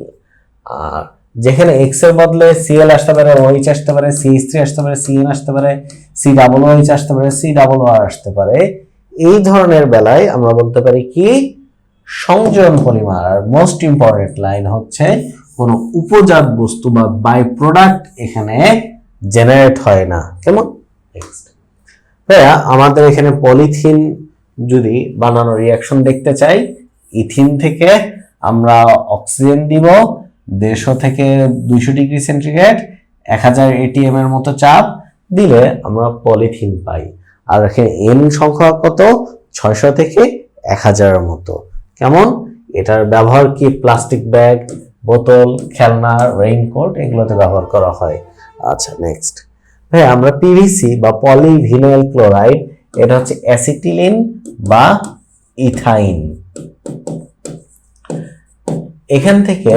আর যেখানে এক্স এর বদলে Cl আসতে পারে, OH আসতে পারে, CH3 আসতে পারে, CN আসতে পারে, COOH আসতে পারে, COR আসতে পারে, এই ধরনের বেলায় আমরা বলতে পারি কি সংযোজন পলিমার। আর মোস্ট ইম্পর্টেন্ট লাইন হচ্ছে কোনো উপজাত বস্তু বা বাই প্রোডাক্ট এখানে জেনারেট হয় না। কেমন? নেক্সট, ভাইয়া আমাদের এখানে পলিথিন যদি বানানো রিয়াকশন দেখতে চাই, ইথিন থেকে আমরা অক্সিজেন দিব 150 থেকে 200 ডিগ্রি সেন্টিগ্রেড, 1000 ATM এর মতো চাপ দিলে আমরা পলিথিন পাই। আর এখানে এন সংখ্যা কত? 600 থেকে 1000 এর মতো। কেমন? এটার ব্যবহার কি? প্লাস্টিক ব্যাগ, বোতল, খেলনা, রেইনকোট এগুলোতে ব্যবহার করা হয়। আচ্ছা, নেক্সট, হ্যাঁ, আমরা পিভিসি বা পলিভিনাইল ক্লোরাইড, এটা হচ্ছে অ্যাসিটিলিন বা ইথাইন। এখান থেকে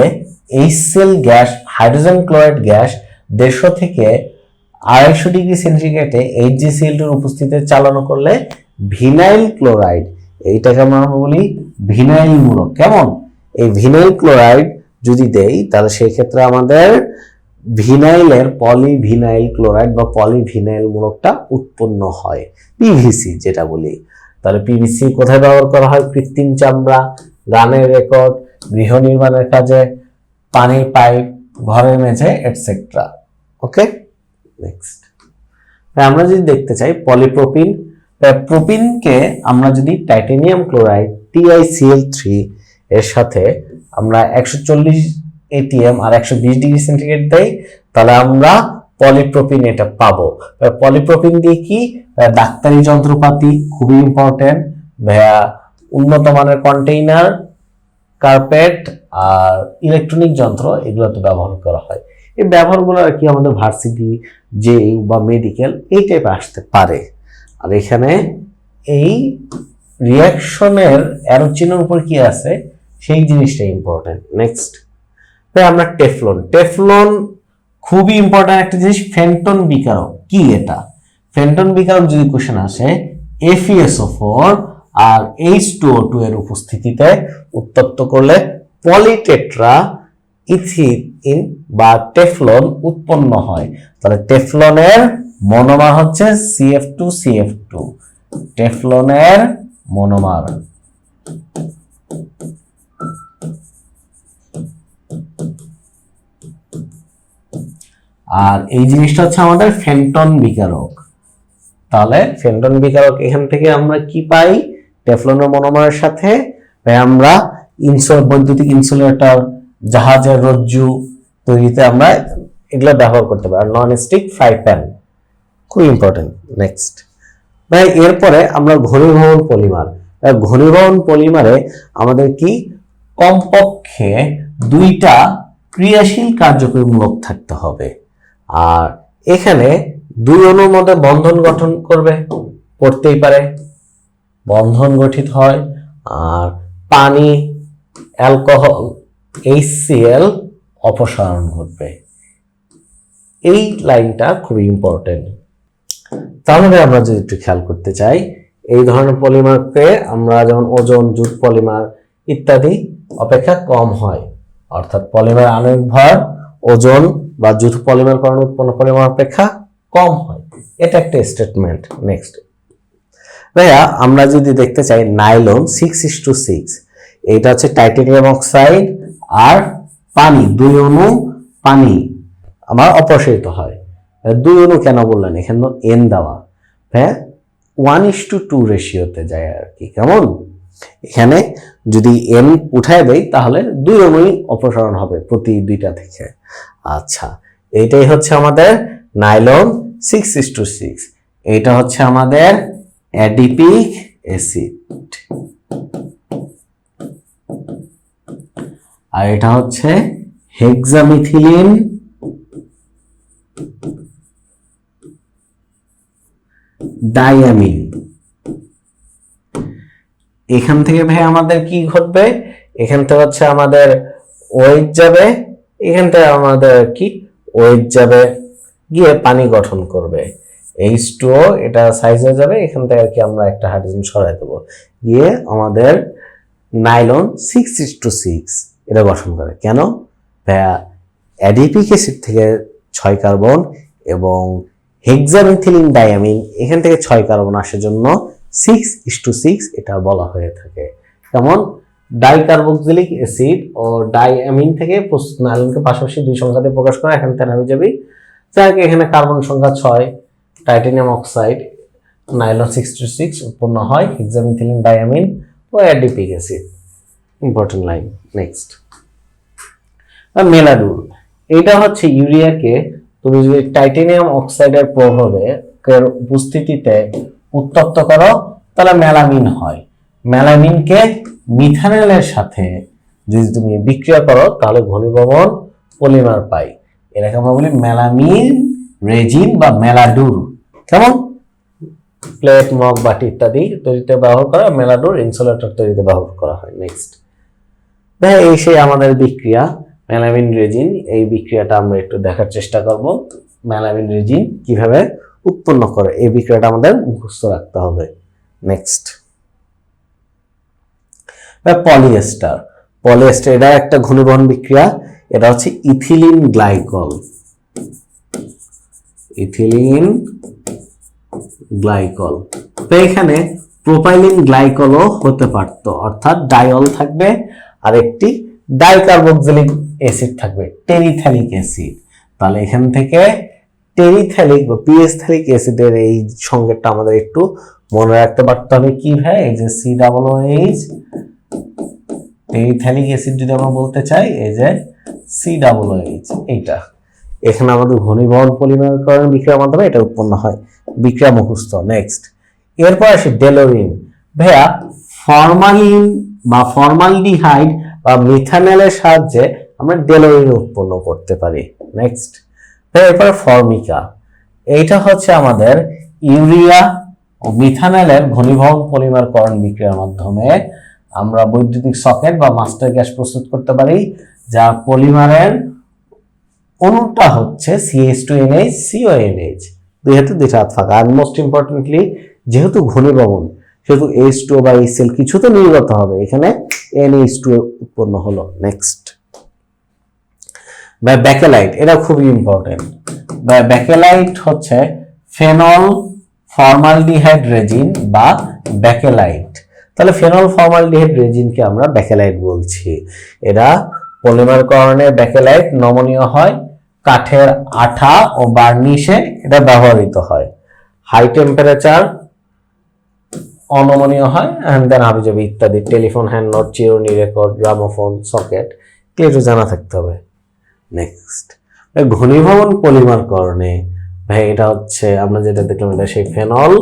HCl gas, hydrogen chloride gas 150 থেকে 250 ডিগ্রি সেন্টিগ্রেডে HgCl2 এর উপস্থিতিতে চালনা করলে ভিনাইল ক্লোরাইড, এইটাকে আমরা বলি ভিনাইল মূলক। কেমন? এই ভিনাইল ক্লোরাইড যদি দেই তাহলে সেই ক্ষেত্রে আমাদের ভিনাইলের পলিভিনাইল ক্লোরাইড বা পলিভিনাইল মূলকটা উৎপন্ন হয়, পিভিসি যেটা বলি। তাহলে পিভিসি কোথায় ব্যবহার করা হয়? কৃত্রিম চামড়া, গানের রেকর্ড, গৃহ নির্মাণের কাজে, পানির পাইপ, ঘরের মেঝে এটসেট্রা। ওকে, নেক্সট, আমরা যদি দেখতে চাই পলিপ্রোপিন, প্রোপিনকে আমরা যদি টাইটানিয়াম ক্লোরাইড TiCl3 এর সাথে আমরা 140 atm আর 120 ডিগ্রি সেন্টিগ্রেড দেই, তাহলে আমরা পলিপ্রোপিন এটা পাবো। পলিপ্রোপিন দিয়ে কি ডাক্তারি যন্ত্রপাতি খুবই ইম্পর্টেন্ট, উন্নত মানের কন্টেইনার, কার্পেট আর ইলেকট্রনিক যন্ত্র এগুলোতে ব্যবহার করা হয়। এই ব্যবহারগুলো আর কি আমাদের ভার্সিটি জেইউ বা মেডিকেল এই টাইপে আসতে পারে। আর এখানে এই রিয়াকশনের অ্যারো চিহ্নের উপর কি আছে সেই জিনিসটা ইম্পর্টেন্ট। নেক্সট আমরা টেফলন খুবই ইম্পর্টেন্ট একটা জিনিস। ফেন্টন বিকারক কি? এটা ফেন্টন বিকারক যদি কোশ্চেন আসে FeSO4 আর H2O2 এর উপস্থিতিতে উত্তপ্ত করলে পলিটেট্রা ইথিলিন বা টেফলন উৎপন্ন হয়। তাহলে টেফলনের মনোমার হচ্ছে CF2CF2, টেফলনের মনোমার। আর এই জিনিসটা হচ্ছে আমাদের ফেন্টন বিকারক। তাহলে ফেন্টন বিকারক এখান থেকে আমরা কি পাই? টেফলনের মনোমারের সাথে আমরা বৈদ্যুতিক ইনসুলেটর, জাহাজের রজ্জু তৈরিতে আমরা এগুলো ব্যবহার করতে পারি। আর নন স্টিক ফ্রাই প্যান খুব ইম্পর্টেন্ট। নেক্সট ভাই এরপরে আমরা ঘনীভবন পলিমার। ঘনীভবন পলিমারে আমাদের কি কমপক্ষে দুইটা ক্রিয়াশীল কার্যকরী মূলক থাকতে হবে। আর এখানে দুই অণুর মধ্যে বন্ধন গঠন করতেই পারে, বন্ধন গঠিত হয়। আর পানি, অ্যালকোহল, HCl অপসারণ ঘটবে। এই লাইনটা খুবই ইম্পর্টেন্ট। তাহলে আমরা যদি একটু খেয়াল করতে চাই, এই ধরনের পলিমারকে আমরা যেমন ওজন, জুট পলিমার ইত্যাদি অপেক্ষা কম হয়, অর্থাৎ পলিমার আণবিক ভর ওজন বা জুট পলিমার কারণে উৎপন্ন পলিমার অপেক্ষা কম হয়। এটা একটা স্টেটমেন্ট। নেক্সট ভাইয়া আমরা যদি দেখতে চাই নাইলন 6:6, এটা হচ্ছে টাইটানিয়াম অক্সাইড আর পানি, দুই অণু পানি আমার অপসারিত হয়। দুই অণু কেন বললেন? এখানে N দেওয়া, হ্যাঁ 1:2 রেশিওতে যায় আর কি। কেমন? এখানে যদি N উঠায় দেই তাহলে দুই অণুই অপসারণ হবে প্রতি দুইটা থেকে। আচ্ছা, এইটাই হচ্ছে আমাদের নাইলন 6:6। এটা হচ্ছে আমাদের অ্যাডিপিক অ্যাসিড আর এটা হচ্ছে হেক্সামিথিলিন ডাইয়ামিন। এখান থেকে ভাই আমাদের কি ঘটবে? এখান থেকে হচ্ছে আমাদের ওয়েট যাবে, এখান থেকে আমাদের কি ওয়েট যাবে, গিয়ে পানি গঠন করবে। H2O এটা সাইজ হয়ে যাবে, এখান থেকে আর কি আমরা একটা হাইড্রোজেন সরাই দেবো, গিয়ে আমাদের নাইলন 6:6 এটা গঠন করে। কেন? অ্যাডিপিক অ্যাসিড থেকে 6 কার্বন এবং হেক্সামিথিলিন ডাইয়ামিন এখান থেকে 6 কার্বন আসার জন্য 6:6 এটা বলা হয়ে থাকে। যেমন ডাইকার্বক্সিলিক অ্যাসিড ও ডাইঅ্যামিন থেকে প্রস্তুত নাইলনকে পাশাপাশি দুই সংখ্যা দিয়ে প্রকাশ করা, এখান থেকে হয়ে যাবে যাই এখানে কার্বন সংখ্যা 6, টাইটানিয়াম অক্সাইড নাইলন 6:6 উৎপন্ন হয়, হেক্সামিথিলিন ডাইঅ্যামিন ও adipic acid. Important line. Next মেলাডুল, এটা হচ্ছে ইউরিয়াকে তুমি যদি টাইটানিয়াম অক্সাইডের প্রভাবে উপস্থিতিতে উত্তপ্ত করো তাহলে মেলামিন হয়। মেলামিনকে মিথানলের সাথে যদি তুমি বিক্রিয়া করো তাহলে ঘনীভবন পলিমার পাই। এটাকে আমরা বলি মেলামিন রেজিন বা মেলাডুর। কেমন? প্লেট, মগ, বাটি ইত্যাদি তৈরিতে ব্যবহার করা, মেলাডুর ইনসুলেটর তৈরিতে ব্যবহার করা হয়। নেক্সট এই সেই আমাদের বিক্রিয়া মেলামিন রেজিন, এই বিক্রিয়াটা আমরা একটু দেখার চেষ্টা করব। মেলামিন রেজিন কিভাবে উৎপন্ন করে এই বিক্রিয়াটা আমাদের মুখস্থ রাখতে হবে। Next polyester. পলিয়েস্টার এটা একটা ঘনীভবন বিক্রিয়া, এটা হচ্ছে ইথিলিন গ্লাইকল। ইথিলিন গ্লাইকল, তো এখানে প্রোপাইলিন গ্লাইকলও হতে পারতো, অর্থাৎ ডাইল থাকবে আর একটি ডাইকার্বক্সিলিক অ্যাসিড থাকবে, টেরিথ্যালিক অ্যাসিড। তাহলে এখান থেকে টেরিথ্যালিক বা পিএসথ্যালিক অ্যাসিডের এই সংকেতটা আমাদের একটু মনে রাখতে পারতে হবে কি ভাই, এই যে COOH টেরিথ্যালিক অ্যাসিড যদি আমরা বলতে চাই, এই যে COOH এইটা, এখানে আমাদের ঘনীভবন পলিমারীকরণ বিক্রিয়ার মাধ্যমে এটা উৎপন্ন হয়, বিক্রিয়া মুখস্থ। নেক্সট, এরপর আসে ডেলোরিন। ভাইয়া ফরমালিন বা ফর্মালডিহাইড বা মিথানলের সাহায্যে আমরা ডেলোরিন উৎপন্ন করতে পারি। নেক্সট, এরপর ফর্মিকা, এইটা হচ্ছে আমাদের ইউরিয়া ও মিথানলের ঘনীভবন পলিমারকরণ বিক্রিয়ার মাধ্যমে আমরা বৈদ্যুতিক সকেট বা মাস্টার গ্যাস প্রস্তুত করতে পারি, যা পলিমারের অণুটা হচ্ছে CH2NH CONH, দুই হাতে দুইটা হাত ফাঁকা। আর মোস্ট ইম্পর্টেন্টলি, যেহেতু ঘনীভবন সেহেতু H2O বা HCl কিছু তো নির্গত হবে, এখানে NH2 উৎপন্ন হলো। নেক্সট, ব্যাকেলাইট, এটা খুবই ইম্পর্টেন্ট। ব্যাকেলাইট হচ্ছে ফেনল ফর্মালডিহাইড রেজিন বা ব্যাকেলাইট। তাহলে ফেনল ফর্মালডিহাইড রেজিনকে আমরা ব্যাকেলাইট বলছি। এরা পলিমারকরণে ব্যাকেলাইট নমনীয় হয়, কাঠের আঠা ও বার্নিশে এটা ব্যবহৃত হয়, হাই টেম্পারেচার অনমনীয় হয়, এন্ড দেন হাবিজাবি ইত্যাদি, টেলিফোন, হ্যান্ড নোট, চিরুনি, রেকর্ড, গ্রামোফোন, সকেট, একটু জানা থাকতে হবে। নেক্সট, ঘনীভবন পলিমারকরণে ভাই এটা হচ্ছে আমরা যেটা দেখলাম, এটা সেই ফেনল,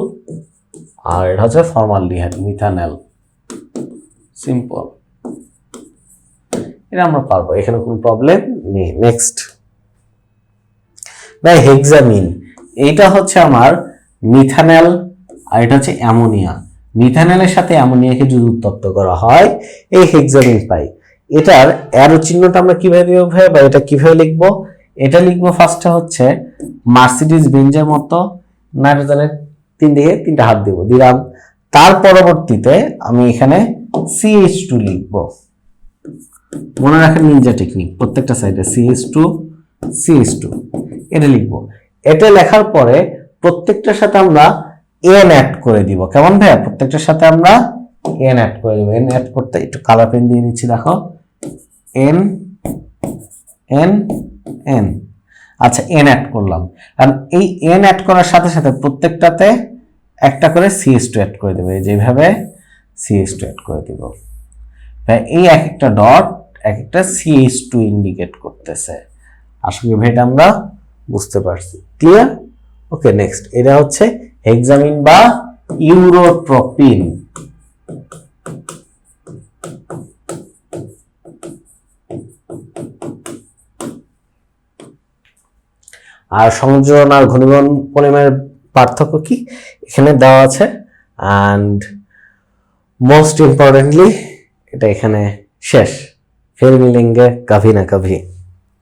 আর এটা হচ্ছে ফর্মালডিহাইড মিথানল। সিম্পল, এটা আমরা পারবো, এখানে কোনো প্রবলেম নেই। নেক্সট ভাই হেক্সামিন, এইটা হচ্ছে আমার মিথানল আর এটা হচ্ছে অ্যামোনিয়া। মিথানলের সাথে অ্যামোনিয়াকে যদি উত্তপ্ত করা হয় এই হেক্সামিন পাই। এটার অ্যারো চিহ্নটা আমরা কিভাবে দিব ভাই, বা এটা কিভাবে লিখবো? এটা লিখবো ফার্স্টে হচ্ছে মার্সিডিজ বেঞ্জের মতো নাইট্রোজেনের তিন দিকে তিনটা হাত দিলাম। তার পরবর্তীতে আমি এখানে CH2 লিখবো। মনে রাখেন নিনজা টেকনিক, প্রত্যেকটা সাইডে CH2 এটা লিখবো। এটা লেখার পরে প্রত্যেকটার সাথে আমরা N অ্যাড করে দিব। কেমন ভাইয়া? প্রত্যেকটার সাথে আমরা N অ্যাড করে দিব। N অ্যাড করতে একটু কালার পেন দিয়ে নিচ্ছি, দেখো N N N। আচ্ছা, N অ্যাড করলাম। কারণ এই N অ্যাড করার সাথে সাথে প্রত্যেকটাতে একটা করে CH2 অ্যাড করে দেবে, যেভাবে CH2 অ্যাড করে দিব। এই এক একটা ডট এক একটা CH2 ইন্ডিকেট করতেছে। আশা করি এটা আমরা বুঝতে পারছি। ক্লিয়ার? ওকে, নেক্সট, এটা হচ্ছে হেক্সামিন বা ইউরোট্রপিন। আর সংযোজন আর ঘনীভবন পলিমারের পার্থক্য কি এখানে দেওয়া আছে, অ্যান্ড মোস্ট ইম্পর্টেন্টলি এটা এখানে শেষ। ফির মিলেঙ্গে কভি না কভি।